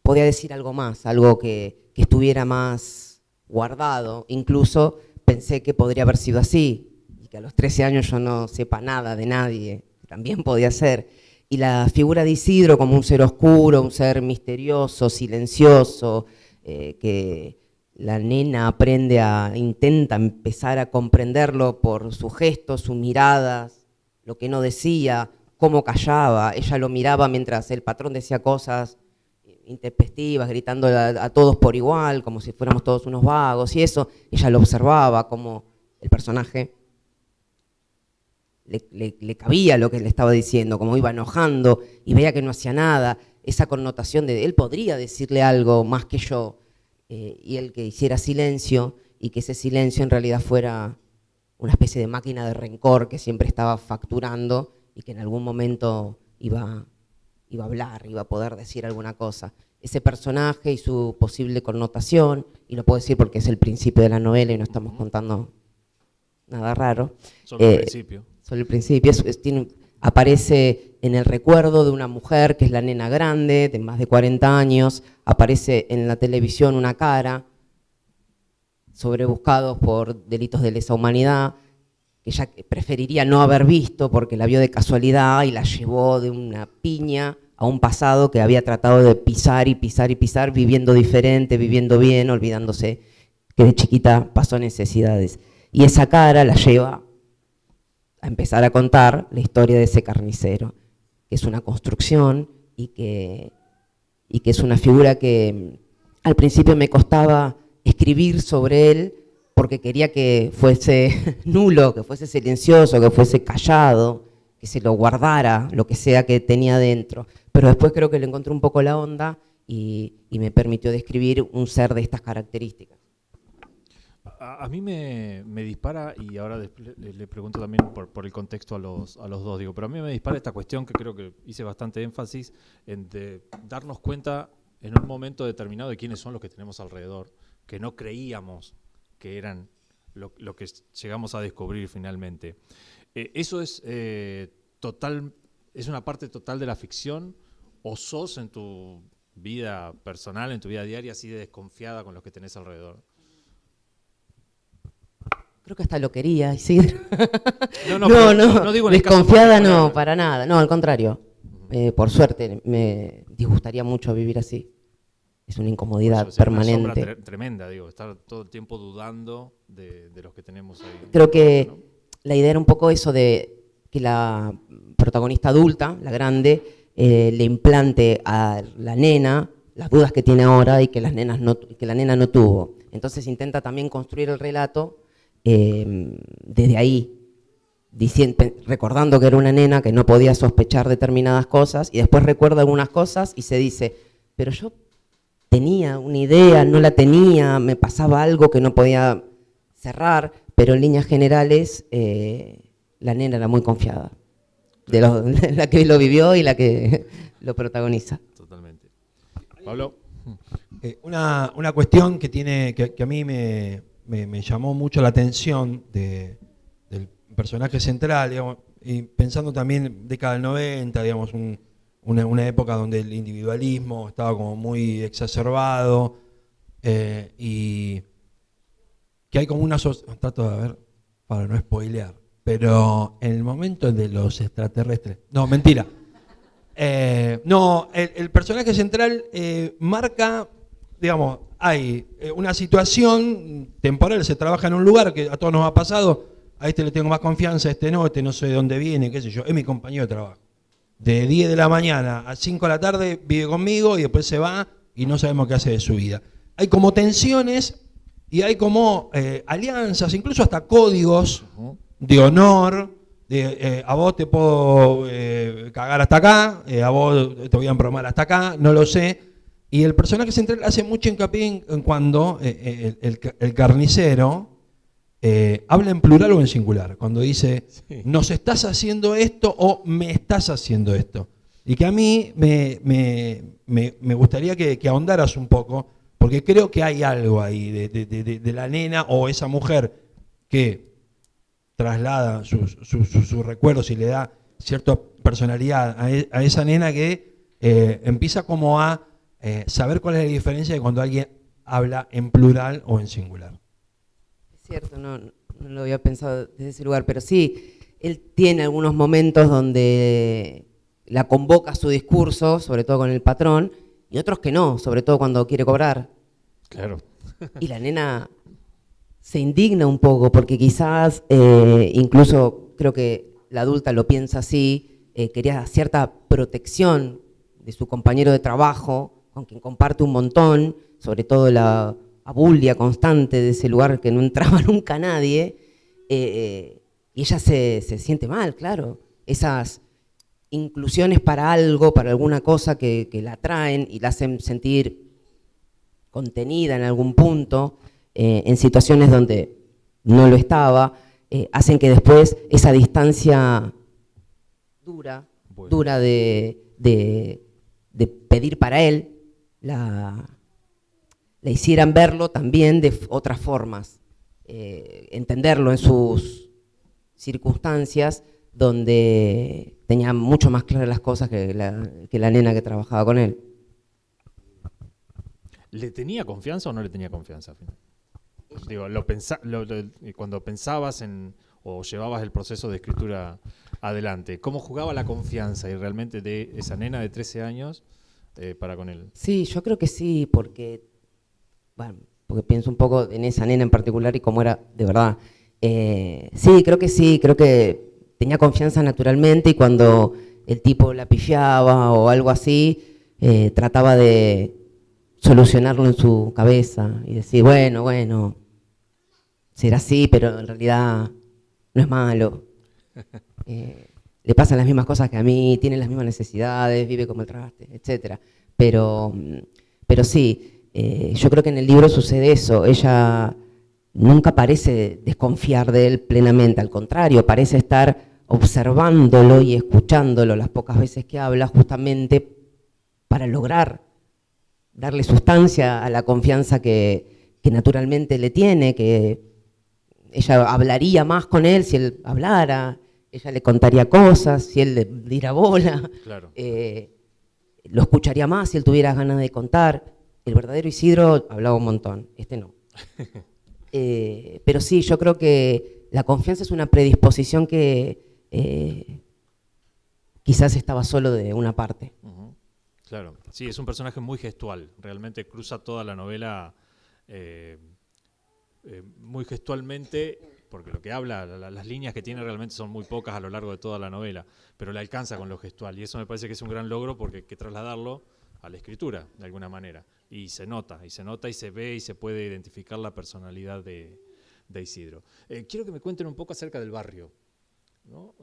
podía decir algo más, algo que estuviera más guardado. Incluso pensé que podría haber sido así, y que a los 13 años yo no sepa nada de nadie, también podía ser. Y la figura de Isidro como un ser oscuro, un ser misterioso, silencioso, que la nena intenta empezar a comprenderlo por sus gestos, sus miradas, lo que no decía, cómo callaba. Ella lo miraba mientras el patrón decía cosas intempestivas, gritando a todos por igual, como si fuéramos todos unos vagos y eso. Ella lo observaba como el personaje le cabía lo que le estaba diciendo, como iba enojando y veía que no hacía nada. Esa connotación de él podría decirle algo más que yo, y él que hiciera silencio, y que ese silencio en realidad fuera una especie de máquina de rencor que siempre estaba facturando y que en algún momento iba a hablar, iba a poder decir alguna cosa. Ese personaje y su posible connotación, y lo puedo decir porque es el principio de la novela y no estamos contando nada raro. Solo el principio. Solo el principio. Aparece en el recuerdo de una mujer que es la nena grande, de más de 40 años, aparece en la televisión una cara, sobrebuscados por delitos de lesa humanidad, que ella preferiría no haber visto porque la vio de casualidad y la llevó de una piña a un pasado que había tratado de pisar y pisar y pisar, viviendo diferente, viviendo bien, olvidándose que de chiquita pasó necesidades. Y esa cara la lleva a empezar a contar la historia de ese carnicero, que es una construcción y que es una figura que al principio me costaba escribir sobre él, porque quería que fuese nulo, que fuese silencioso, que fuese callado, que se lo guardara, lo que sea que tenía dentro. Pero después creo que le encontré un poco la onda y me permitió describir un ser de estas características. A mí me dispara, y ahora le pregunto también por el contexto a los dos, digo, pero a mí me dispara esta cuestión que creo que hice bastante énfasis en de darnos cuenta en un momento determinado de quiénes son los que tenemos alrededor, que no creíamos que eran lo que llegamos a descubrir finalmente. ¿Eso es es una parte total de la ficción, o sos en tu vida personal, en tu vida diaria, así de desconfiada con los que tenés alrededor? creo que hasta lo quería, Isidro. No digo en el caso desconfiada particular. no, para nada. No, al contrario. Por suerte, me disgustaría mucho vivir así. Es una incomodidad Eso, o sea, una permanente. sombra tremenda, digo, estar todo el tiempo dudando de los que tenemos ahí. Creo que ¿no? la idea era un poco eso de que la protagonista adulta, la grande, le implante a la nena las dudas que tiene ahora y que la nena no tuvo. Entonces intenta también construir el relato desde ahí, recordando que era una nena que no podía sospechar determinadas cosas, y después recuerda algunas cosas y se dice, pero yo tenía una idea, no la tenía, me pasaba algo que no podía cerrar, pero en líneas generales la nena era muy confiada, de la que lo vivió y la que lo protagoniza. Totalmente. Pablo. Una cuestión que a mí me llamó mucho la atención del personaje central, digamos, y pensando también década del 90, digamos, una época donde el individualismo estaba como muy exacerbado, y que hay como trato de ver para no spoilear, pero en el momento de los extraterrestres, no, mentira. El personaje central marca, digamos, hay una situación temporal, se trabaja en un lugar que a todos nos ha pasado, a este le tengo más confianza, a este no sé de dónde viene, qué sé yo, es mi compañero de trabajo. De 10 de la mañana a 5 de la tarde vive conmigo y después se va y no sabemos qué hace de su vida. Hay como tensiones y hay como alianzas, incluso hasta códigos de honor, a vos te puedo cagar hasta acá, a vos te voy a embromar hasta acá, no lo sé. Y el personaje central hace mucho hincapié en cuando el carnicero habla en plural o en singular, cuando dice, Sí. nos estás haciendo esto o me estás haciendo esto. Y que a mí me gustaría que ahondaras un poco, porque creo que hay algo ahí de la nena o esa mujer que traslada sus recuerdos y le da cierta personalidad a esa nena que empieza como a saber cuál es la diferencia de cuando alguien habla en plural o en singular. Es cierto, no lo había pensado desde ese lugar, pero sí, él tiene algunos momentos donde la convoca a su discurso, sobre todo con el patrón, y otros que no, sobre todo cuando quiere cobrar. Claro. Y la nena se indigna un poco, porque quizás, incluso creo que la adulta lo piensa así, quería cierta protección de su compañero de trabajo, con quien comparte un montón, sobre todo la abulia constante de ese lugar que no entraba nunca nadie, y ella se siente mal, claro. Esas inclusiones para algo, para alguna cosa que la atraen y la hacen sentir contenida en algún punto, en situaciones donde no lo estaba, hacen que después esa distancia dura de pedir para él, la hicieran verlo también de otras formas, entenderlo en sus circunstancias donde tenía mucho más claras las cosas que la nena que trabajaba con él. ¿Le tenía confianza o no le tenía confianza? Digo, cuando pensabas o llevabas el proceso de escritura adelante, ¿cómo jugaba la confianza y realmente de esa nena de 13 años para con él? Sí, yo creo que sí, porque pienso un poco en esa nena en particular y cómo era de verdad. Sí, creo que tenía confianza naturalmente, y cuando el tipo la pifiaba o algo así, trataba de solucionarlo en su cabeza y decir, bueno, será así, pero en realidad no es malo. Le pasan las mismas cosas que a mí, tiene las mismas necesidades, vive como el traste, etc. Pero sí, yo creo que en el libro sucede eso. Ella nunca parece desconfiar de él plenamente, al contrario, parece estar observándolo y escuchándolo las pocas veces que habla, justamente para lograr darle sustancia a la confianza que naturalmente le tiene, que ella hablaría más con él si él hablara, ella le contaría cosas si él le diera bola, Claro. lo escucharía más si él tuviera ganas de contar. El verdadero Isidro hablaba un montón, este no. Pero sí, yo creo que la confianza es una predisposición que quizás estaba solo de una parte. Ujú. Claro, sí, es un personaje muy gestual, realmente cruza toda la novela muy gestualmente, porque lo que habla, las líneas que tiene realmente son muy pocas a lo largo de toda la novela, pero le alcanza con lo gestual, y eso me parece que es un gran logro porque hay que trasladarlo a la escritura, de alguna manera, y se nota, y se ve, y se puede identificar la personalidad de Isidro. Quiero que me cuenten un poco acerca del barrio, ¿no?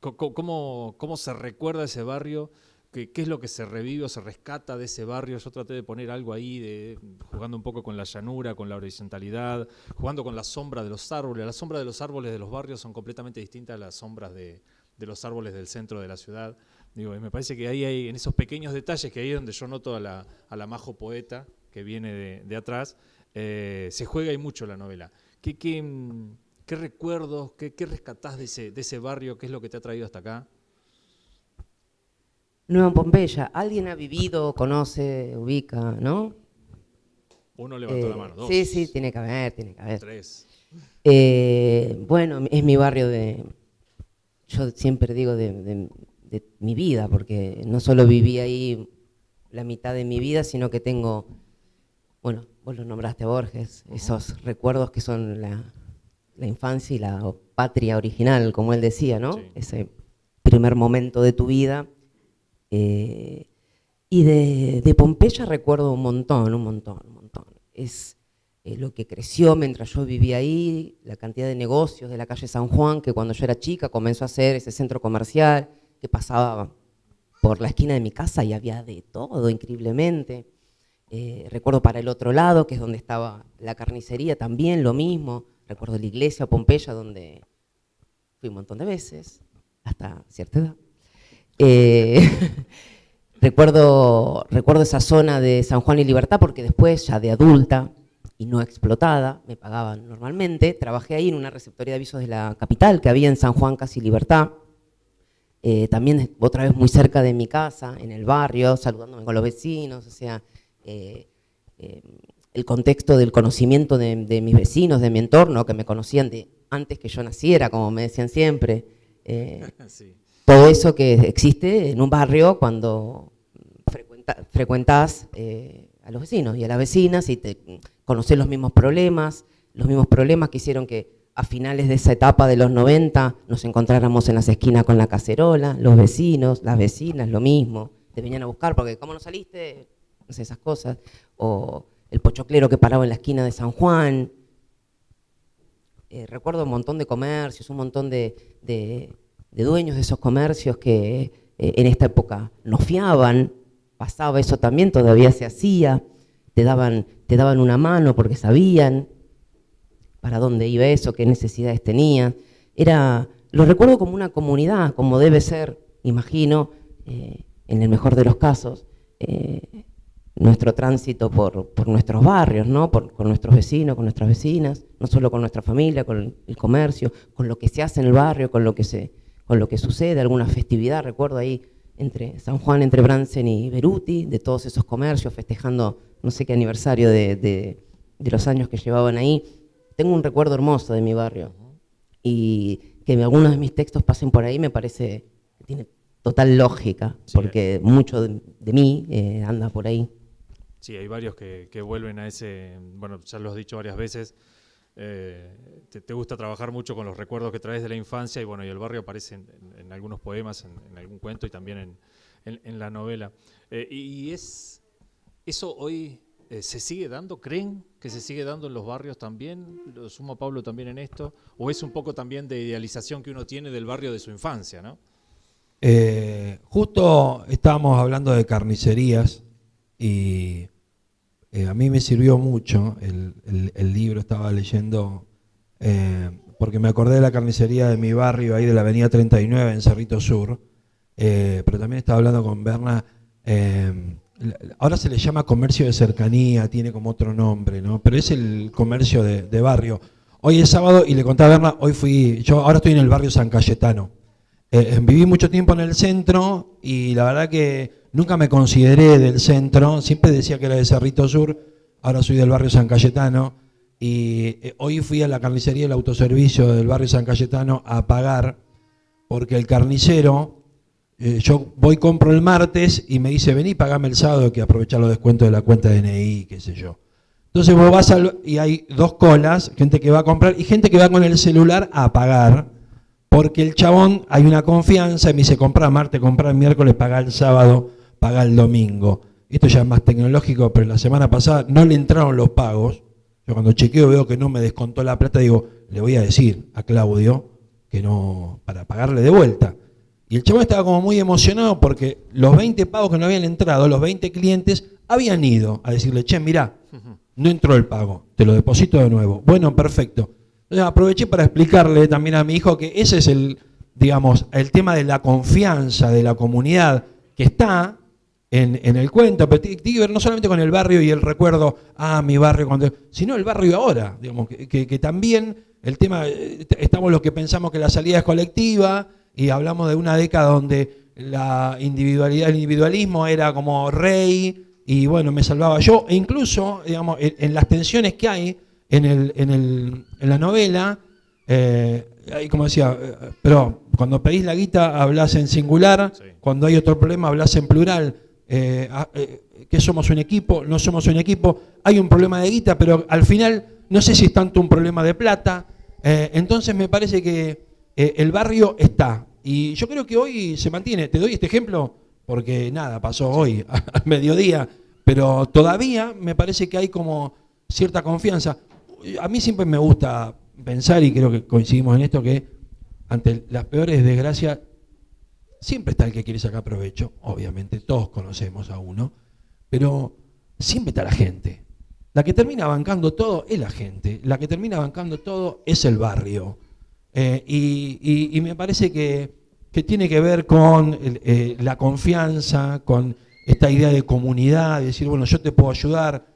¿Cómo se recuerda ese barrio? ¿Qué es lo que se revive o se rescata de ese barrio? Yo traté de poner algo ahí, jugando un poco con la llanura, con la horizontalidad, jugando con la sombra de los árboles. Las sombras de los árboles de los barrios son completamente distintas a las sombras de los árboles del centro de la ciudad. Digo, y me parece que ahí hay, en esos pequeños detalles, que ahí es donde yo noto a la Majo poeta que viene de atrás, se juega ahí mucho la novela. ¿Qué recuerdos, qué rescatás de ese barrio? ¿Qué es lo que te ha traído hasta acá? Nueva Pompeya, ¿alguien ha vivido, conoce, ubica, no? Uno levantó la mano, dos. Sí, tiene que haber. Tres. Bueno, es mi barrio yo siempre digo de mi vida, porque no solo viví ahí la mitad de mi vida, sino que tengo, bueno, vos lo nombraste a Borges, esos recuerdos que son la infancia y la patria original, como él decía, ¿no? Sí. Ese primer momento de tu vida. Y de Pompeya recuerdo un montón. Es lo que creció mientras yo vivía ahí, la cantidad de negocios de la calle San Juan, que cuando yo era chica comenzó a ser ese centro comercial, que pasaba por la esquina de mi casa y había de todo, increíblemente. Recuerdo para el otro lado, que es donde estaba la carnicería, también lo mismo. Recuerdo la iglesia Pompeya, donde fui un montón de veces, hasta cierta edad. Recuerdo esa zona de San Juan y Libertad, porque después, ya de adulta y no explotada, me pagaban normalmente. Trabajé ahí en una receptoría de avisos de la capital que había en San Juan, casi Libertad. También otra vez muy cerca de mi casa, en el barrio, saludándome con los vecinos, o sea, el contexto del conocimiento de mis vecinos, de mi entorno, que me conocían de antes que yo naciera, como me decían siempre. Sí. Todo eso que existe en un barrio cuando frecuentás a los vecinos y a las vecinas y te conocés los mismos problemas que hicieron que a finales de esa etapa de los 90 nos encontráramos en las esquinas con la cacerola, los vecinos, las vecinas, lo mismo, te venían a buscar porque ¿cómo no saliste? No sé, esas cosas. O el pochoclero que paraba en la esquina de San Juan. Recuerdo un montón de comercios, un montón de dueños de esos comercios que en esta época nos fiaban, pasaba eso también, todavía se hacía, te daban una mano porque sabían para dónde iba eso, qué necesidades tenía. Lo recuerdo como una comunidad, como debe ser, imagino, en el mejor de los casos, nuestro tránsito por nuestros barrios, ¿no? Con nuestros vecinos, con nuestras vecinas, no solo con nuestra familia, con el comercio, con lo que se hace en el barrio, con lo que sucede, alguna festividad, recuerdo ahí entre San Juan, entre Bransen y Beruti, de todos esos comercios, festejando no sé qué aniversario de los años que llevaban ahí. Tengo un recuerdo hermoso de mi barrio, y que algunos de mis textos pasen por ahí me parece que tiene total lógica, sí, porque mucho de mí anda por ahí. Sí, hay varios que vuelven a ese, bueno, ya lo has dicho varias veces, te gusta trabajar mucho con los recuerdos que traes de la infancia y bueno, y el barrio aparece en algunos poemas, en algún cuento y también en la novela. ¿Eso hoy se sigue dando? ¿Creen que se sigue dando en los barrios también? Lo sumo a Pablo también en esto. ¿O es un poco también de idealización que uno tiene del barrio de su infancia, no? Justo estábamos hablando de carnicerías y a mí me sirvió mucho el libro, estaba leyendo, porque me acordé de la carnicería de mi barrio, ahí de la avenida 39 en Cerrito Sur, pero también estaba hablando con Berna, ahora se le llama comercio de cercanía, tiene como otro nombre, ¿no? Pero es el comercio de barrio. Hoy es sábado y le contaba a Berna, ahora estoy en el barrio San Cayetano. Viví mucho tiempo en el centro y la verdad que nunca me consideré del centro, siempre decía que era de Cerrito Sur, ahora soy del barrio San Cayetano, y hoy fui a la carnicería del autoservicio del barrio San Cayetano a pagar, porque el carnicero, yo voy, compro el martes y me dice, vení, pagame el sábado, que aprovechar los descuentos de la cuenta de DNI, qué sé yo. Entonces vos vas y hay dos colas, gente que va a comprar y gente que va con el celular a pagar, porque el chabón, hay una confianza, y me dice, comprá martes, comprá el miércoles, pagá el sábado, pagá el domingo. Esto ya es más tecnológico, pero la semana pasada no le entraron los pagos. Yo cuando chequeo veo que no me descontó la plata, digo, le voy a decir a Claudio que no, para pagarle de vuelta. Y el chabón estaba como muy emocionado porque los 20 pagos que no habían entrado, los 20 clientes habían ido a decirle, che, mirá, no entró el pago, te lo deposito de nuevo. Bueno, perfecto. Entonces aproveché para explicarle también a mi hijo que ese es el tema de la confianza de la comunidad que está en el cuento, pero tiene que ver no solamente con el barrio y el recuerdo, mi barrio, sino el barrio ahora, digamos, que también el tema, estamos los que pensamos que la salida es colectiva y hablamos de una década donde la individualidad, el individualismo era como rey y bueno, me salvaba yo, e incluso, digamos, en las tensiones que hay en la novela, hay como decía, pero cuando pedís la guita hablas en singular, sí. Cuando hay otro problema hablas en plural. Que somos un equipo, no somos un equipo, hay un problema de guita, pero al final no sé si es tanto un problema de plata, entonces me parece que el barrio está, y yo creo que hoy se mantiene. Te doy este ejemplo porque nada, pasó hoy al mediodía, pero todavía me parece que hay como cierta confianza. A mí siempre me gusta pensar, y creo que coincidimos en esto, que ante las peores desgracias siempre está el que quiere sacar provecho, obviamente, todos conocemos a uno, pero siempre está la gente. La que termina bancando todo es la gente, la que termina bancando todo es el barrio. Y me parece que tiene que ver con la confianza, con esta idea de comunidad, de decir, bueno, yo te puedo ayudar.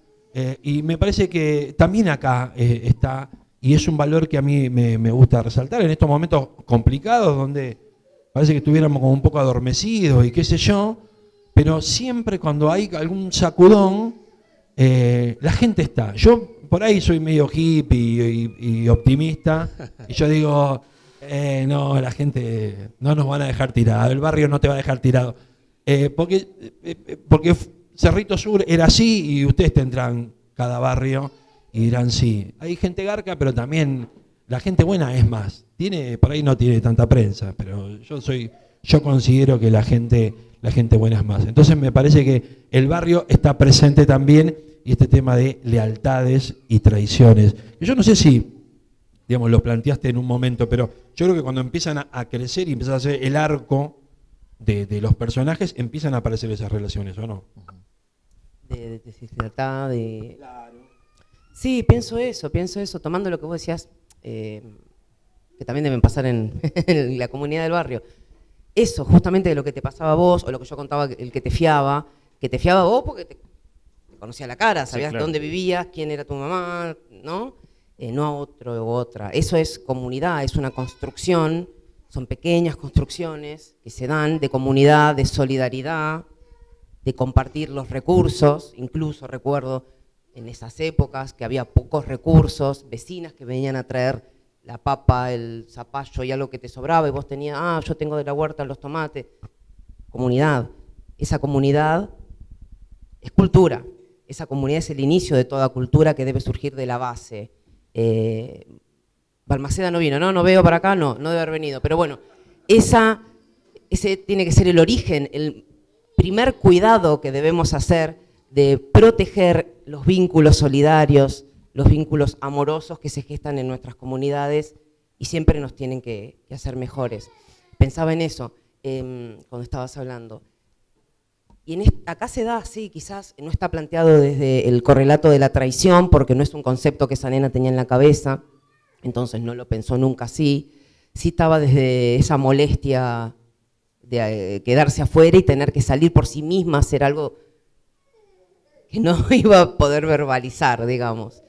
Y me parece que también acá está, y es un valor que a mí me gusta resaltar en estos momentos complicados donde parece que estuviéramos como un poco adormecidos y qué sé yo, pero siempre cuando hay algún sacudón, la gente está. Yo por ahí soy medio hippie y optimista, y yo digo, no, la gente no nos van a dejar tirado, el barrio no te va a dejar tirado. Porque Cerrito Sur era así y ustedes tendrán cada barrio y dirán sí. Hay gente garca, pero también la gente buena es más. Por ahí no tiene tanta prensa, pero yo considero que la gente buena es más. Entonces me parece que el barrio está presente también, y este tema de lealtades y traiciones. Yo no sé si, digamos, lo planteaste en un momento, pero yo creo que cuando empiezan a crecer y empiezan a hacer el arco de los personajes, empiezan a aparecer esas relaciones, ¿o no? De lealtad, de... Claro. Sí, pienso eso, tomando lo que vos decías, que también deben pasar en la comunidad del barrio. Eso, justamente de lo que te pasaba a vos, o lo que yo contaba, el que te fiaba a vos porque te conocía la cara, sabías, sí, claro, dónde vivías, quién era tu mamá, ¿no? No a otro u otra. Eso es comunidad, es una construcción, son pequeñas construcciones que se dan de comunidad, de solidaridad, de compartir los recursos. Incluso recuerdo en esas épocas que había pocos recursos, vecinas que venían a traer la papa, el zapallo y algo que te sobraba, y vos tenías, yo tengo de la huerta los tomates. Comunidad. Esa comunidad es cultura. Esa comunidad es el inicio de toda cultura que debe surgir de la base. Balmaceda no vino, no veo para acá, no debe haber venido, pero bueno, ese tiene que ser el origen, el primer cuidado que debemos hacer de proteger los vínculos solidarios, los vínculos amorosos que se gestan en nuestras comunidades y siempre nos tienen que hacer mejores. Pensaba en eso cuando estabas hablando. Y acá se da, sí, quizás no está planteado desde el correlato de la traición, porque no es un concepto que esa nena tenía en la cabeza, entonces no lo pensó nunca así. Sí estaba desde esa molestia de quedarse afuera y tener que salir por sí misma, hacer algo que no iba a poder verbalizar, digamos.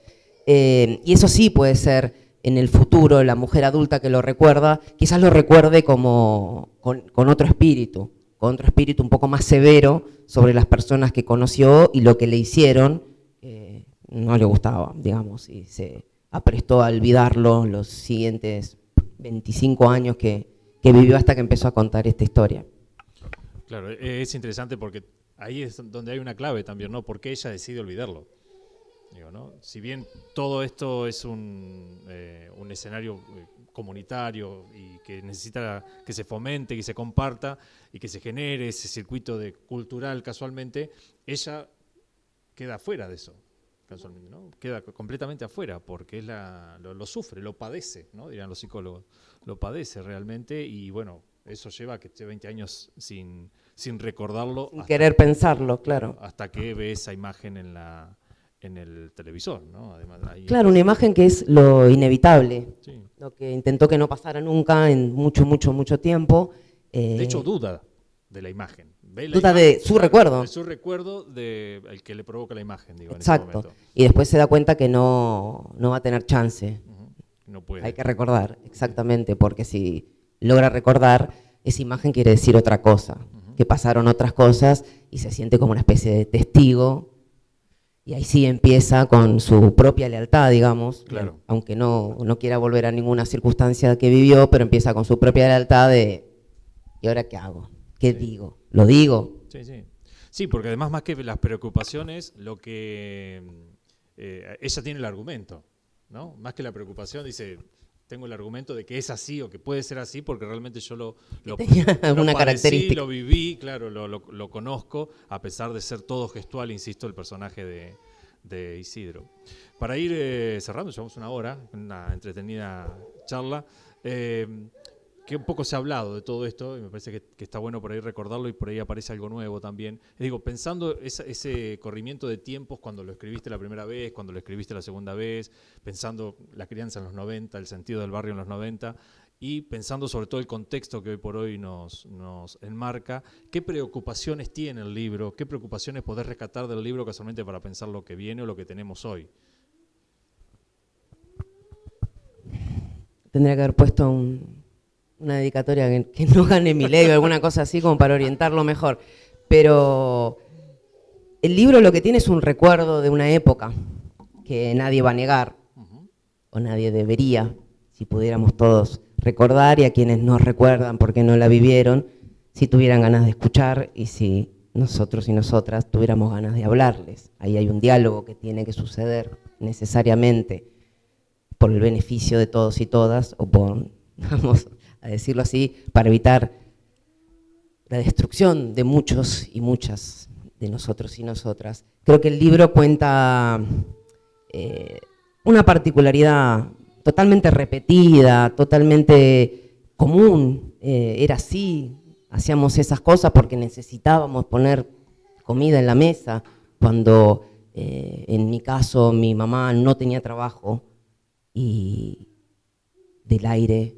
Y eso sí puede ser en el futuro, la mujer adulta que lo recuerda, quizás lo recuerde como con otro espíritu un poco más severo sobre las personas que conoció y lo que le hicieron, no le gustaba, digamos, y se aprestó a olvidarlo los siguientes 25 años que vivió hasta que empezó a contar esta historia. Claro, es interesante porque ahí es donde hay una clave también, ¿no? ¿Por qué ella decide olvidarlo? Digo, ¿no? Si bien todo esto es un escenario comunitario y que necesita que se fomente, que se comparta y que se genere ese circuito cultural casualmente, ella queda afuera de eso, casualmente, ¿no? Queda completamente afuera porque lo sufre, lo padece, ¿no? Dirán los psicólogos, lo padece realmente y bueno, eso lleva a que esté 20 años sin recordarlo. Sin querer pensarlo, claro. Hasta que ve esa imagen en el televisor, ¿no? Además, ahí Claro, una imagen que es lo inevitable, sí. lo que intentó que no pasara nunca en mucho tiempo. De hecho, duda de la imagen. Ve la Duda imagen, de su recuerdo. De su recuerdo, el que le provoca la imagen, digo, Exacto. en ese momento. Y después se da cuenta que no va a tener chance. Ujú. No puede. Hay que recordar, exactamente, porque si logra recordar, esa imagen quiere decir otra cosa, que pasaron otras cosas y se siente como una especie de testigo. Y ahí sí empieza con su propia lealtad, digamos, Claro. aunque no quiera volver a ninguna circunstancia que vivió, pero empieza con su propia lealtad de, ¿y ahora qué hago? ¿Qué digo? ¿Lo digo? Sí, sí. Sí, porque además más que las preocupaciones, lo que ella tiene el argumento, ¿no? Más que la preocupación, dice, tengo el argumento de que es así o que puede ser así porque realmente yo lo Alguna padecí, característica. lo viví, claro, lo conozco, a pesar de ser todo gestual, insisto, el personaje de Isidro. Para ir cerrando, llevamos una hora, una entretenida charla. Que un poco se ha hablado de todo esto y me parece que está bueno por ahí recordarlo y por ahí aparece algo nuevo también. Digo, pensando ese corrimiento de tiempos cuando lo escribiste la primera vez, cuando lo escribiste la segunda vez, pensando la crianza en los 90, el sentido del barrio en los 90 y pensando sobre todo el contexto que hoy por hoy nos enmarca, ¿qué preocupaciones tiene el libro? ¿Qué preocupaciones podés rescatar del libro casualmente para pensar lo que viene o lo que tenemos hoy? Tendría que haber puesto una dedicatoria que no gane Milei o alguna cosa así como para orientarlo mejor. Pero el libro lo que tiene es un recuerdo de una época que nadie va a negar, o nadie debería, si pudiéramos todos recordar, y a quienes no recuerdan porque no la vivieron, si tuvieran ganas de escuchar y si nosotros y nosotras tuviéramos ganas de hablarles. Ahí hay un diálogo que tiene que suceder necesariamente por el beneficio de todos y todas, o por, vamos a decirlo así, para evitar la destrucción de muchos y muchas de nosotros y nosotras. Creo que el libro cuenta una particularidad totalmente repetida, totalmente común. Era así, hacíamos esas cosas porque necesitábamos poner comida en la mesa. Cuando, en mi caso, mi mamá no tenía trabajo y del aire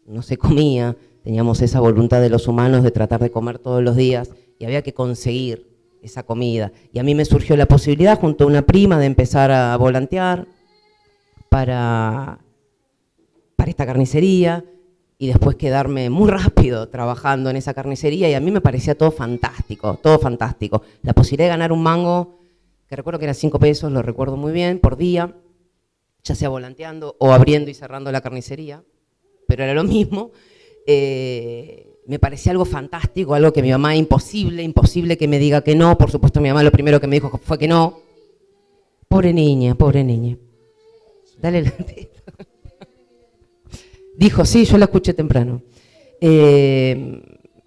no se comía, teníamos esa voluntad de los humanos de tratar de comer todos los días y había que conseguir esa comida. Y a mí me surgió la posibilidad, junto a una prima, de empezar a volantear para esta carnicería y después quedarme muy rápido trabajando en esa carnicería y a mí me parecía todo fantástico, todo fantástico. La posibilidad de ganar un mango, que recuerdo que era 5 pesos, lo recuerdo muy bien, por día, ya sea volanteando o abriendo y cerrando la carnicería, pero era lo mismo. Me parecía algo fantástico, algo que mi mamá, imposible que me diga que no. Por supuesto, mi mamá lo primero que me dijo fue que no. Pobre niña. Dale la teta. Dijo, sí, yo la escuché temprano.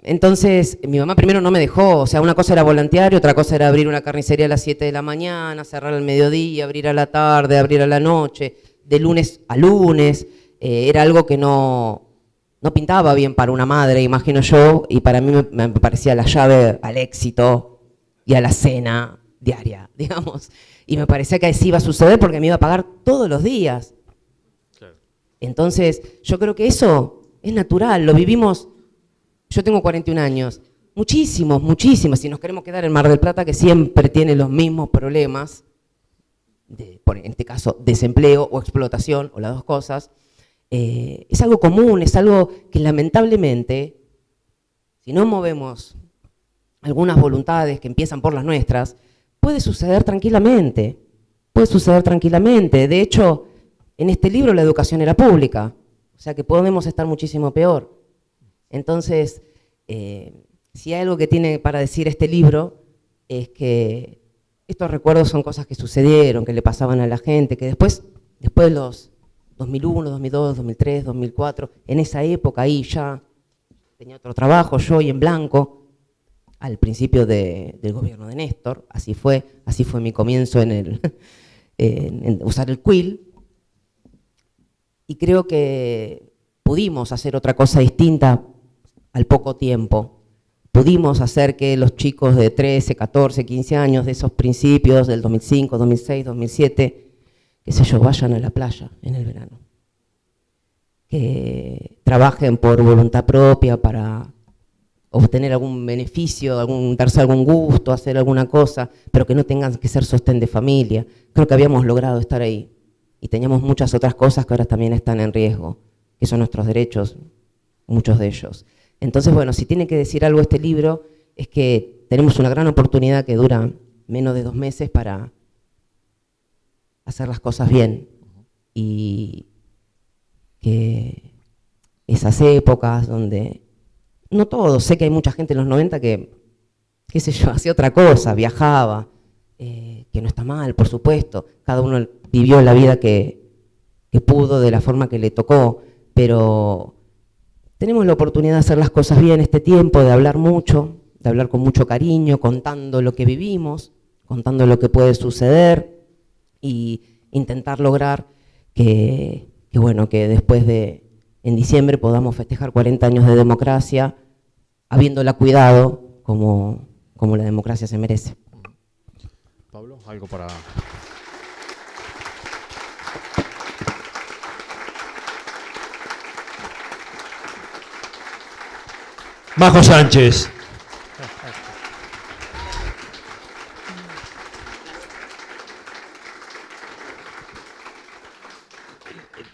Entonces, mi mamá primero no me dejó, o sea, una cosa era volantear y otra cosa era abrir una carnicería a las 7 de la mañana, cerrar al mediodía, abrir a la tarde, abrir a la noche, de lunes a lunes. Era algo que no pintaba bien para una madre, imagino yo, y para mí me parecía la llave al éxito y a la cena diaria, digamos. Y me parecía que así iba a suceder porque me iba a pagar todos los días. Claro. Entonces, yo creo que eso es natural, lo vivimos. Yo tengo 41 años, muchísimos, si nos queremos quedar en Mar del Plata, que siempre tiene los mismos problemas, en este caso desempleo o explotación, o las dos cosas, es algo común, es algo que lamentablemente, si no movemos algunas voluntades que empiezan por las nuestras, puede suceder tranquilamente. puede suceder tranquilamente. De hecho, en este libro la educación era pública, o sea que podemos estar muchísimo peor. Entonces, si hay algo que tiene para decir este libro, es que estos recuerdos son cosas que sucedieron, que le pasaban a la gente, que después de los 2001, 2002, 2003, 2004, en esa época ahí ya tenía otro trabajo, yo y en blanco, al principio del gobierno de Néstor, así fue mi comienzo en usar el quill, y creo que pudimos hacer otra cosa distinta al poco tiempo. Pudimos hacer que los chicos de 13, 14, 15 años, de esos principios del 2005, 2006, 2007, qué sé yo, vayan a la playa en el verano. Que trabajen por voluntad propia para obtener algún beneficio, darse algún gusto, hacer alguna cosa, pero que no tengan que ser sostén de familia. Creo que habíamos logrado estar ahí y teníamos muchas otras cosas que ahora también están en riesgo, que son nuestros derechos, muchos de ellos. Entonces, bueno, si tiene que decir algo este libro, es que tenemos una gran oportunidad que dura menos de 2 meses para hacer las cosas bien. Y que esas épocas donde, no todos, sé que hay mucha gente en los 90 que, qué sé yo, hacía otra cosa, viajaba, que no está mal, por supuesto, cada uno vivió la vida que pudo de la forma que le tocó, pero tenemos la oportunidad de hacer las cosas bien este tiempo, de hablar mucho, de hablar con mucho cariño, contando lo que vivimos, contando lo que puede suceder y intentar lograr que bueno, que después en diciembre podamos festejar 40 años de democracia, habiéndola cuidado como la democracia se merece. Pablo, algo para... Majo Sánchez.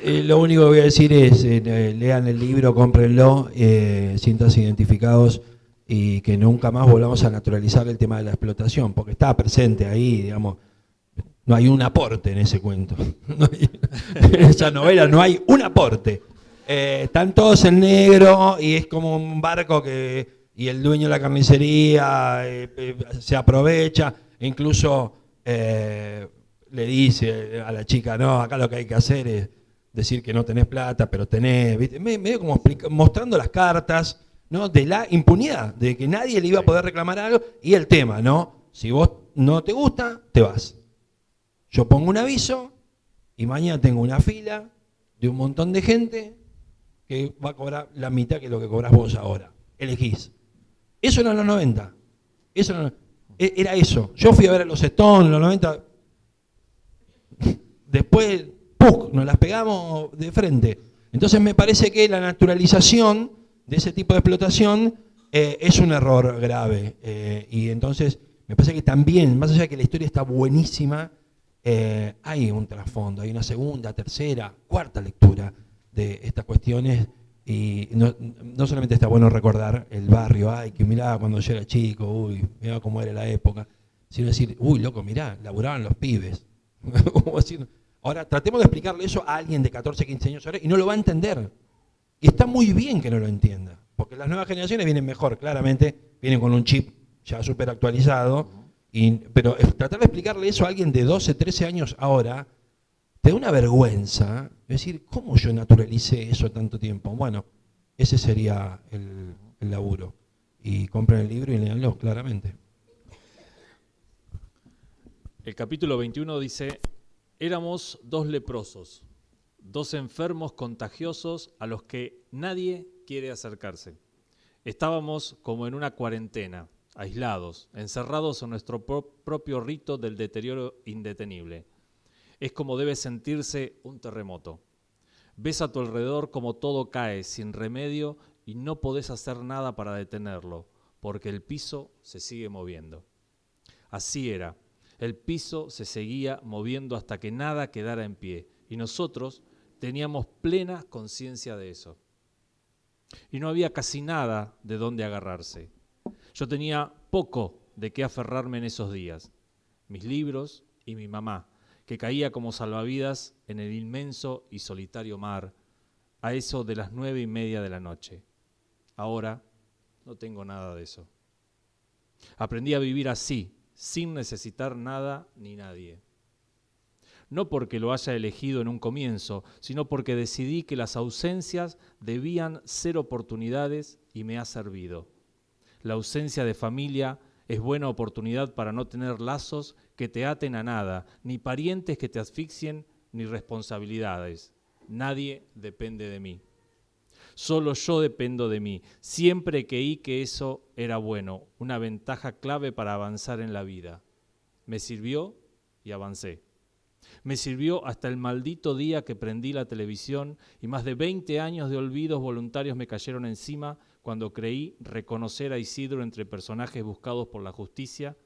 Lo único que voy a decir es, lean el libro, cómprenlo, siéntanse identificados y que nunca más volvamos a naturalizar el tema de la explotación, porque está presente ahí, digamos, no hay un aporte en ese cuento, en esa novela no hay un aporte. Están todos en negro y es como un barco y el dueño de la carnicería se aprovecha, e incluso le dice a la chica, no, acá lo que hay que hacer es decir que no tenés plata, pero tenés, ¿viste? Medio como mostrando las cartas, ¿no? De la impunidad, de que nadie le iba a poder reclamar algo, y el tema, ¿no? Si vos no te gusta, te vas. Yo pongo un aviso y mañana tengo una fila de un montón de gente que va a cobrar la mitad que lo que cobrás vos ahora. Elegís. Eso era en los 90. Era eso. Yo fui a ver a los Stones en los 90. Después, ¡puc!, nos las pegamos de frente. Entonces me parece que la naturalización de ese tipo de explotación es un error grave. Y entonces me parece que también, más allá de que la historia está buenísima, hay un trasfondo, hay una segunda, tercera, cuarta lectura de estas cuestiones. Y no solamente está bueno recordar el barrio, ay, que mirá cuando yo era chico, uy, mirá cómo era la época, sino decir, uy, loco, mirá, laburaban los pibes. Ahora, tratemos de explicarle eso a alguien de 14, 15 años ahora y no lo va a entender. Y está muy bien que no lo entienda, porque las nuevas generaciones vienen mejor, claramente, vienen con un chip ya súper actualizado, pero tratar de explicarle eso a alguien de 12, 13 años ahora, te da una vergüenza, es decir, ¿cómo yo naturalicé eso tanto tiempo? Bueno, ese sería el laburo. Y compren el libro y léanlo, claramente. El capítulo 21 dice, éramos 2 leprosos, 2 enfermos contagiosos a los que nadie quiere acercarse. Estábamos como en una cuarentena, aislados, encerrados en nuestro propio rito del deterioro indetenible. Es como debe sentirse un terremoto. Ves a tu alrededor como todo cae sin remedio y no podés hacer nada para detenerlo, porque el piso se sigue moviendo. Así era. El piso se seguía moviendo hasta que nada quedara en pie, y nosotros teníamos plena conciencia de eso. Y no había casi nada de dónde agarrarse. Yo tenía poco de qué aferrarme en esos días. Mis libros y mi mamá, que caía como salvavidas en el inmenso y solitario mar, a eso de las 9:30 de la noche. Ahora no tengo nada de eso. Aprendí a vivir así, sin necesitar nada ni nadie. No porque lo haya elegido en un comienzo, sino porque decidí que las ausencias debían ser oportunidades y me ha servido. La ausencia de familia es buena oportunidad para no tener lazos que te aten a nada, ni parientes que te asfixien, ni responsabilidades. Nadie depende de mí. Solo yo dependo de mí. Siempre creí que eso era bueno, una ventaja clave para avanzar en la vida. Me sirvió y avancé. Me sirvió hasta el maldito día que prendí la televisión y más de 20 años de olvidos voluntarios me cayeron encima cuando creí reconocer a Isidro entre personajes buscados por la justicia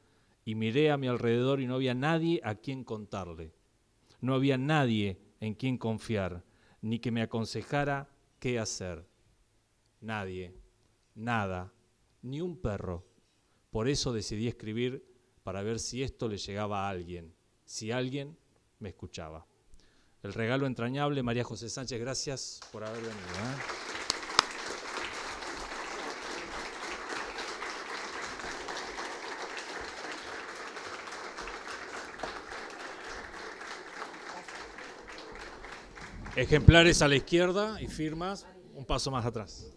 y miré a mi alrededor y no había nadie a quien contarle. No había nadie en quien confiar, ni que me aconsejara qué hacer. Nadie, nada, ni un perro. Por eso decidí escribir para ver si esto le llegaba a alguien, si alguien me escuchaba. El regalo entrañable, María José Sánchez, gracias por haber venido. Ejemplares a la izquierda y firmas un paso más atrás.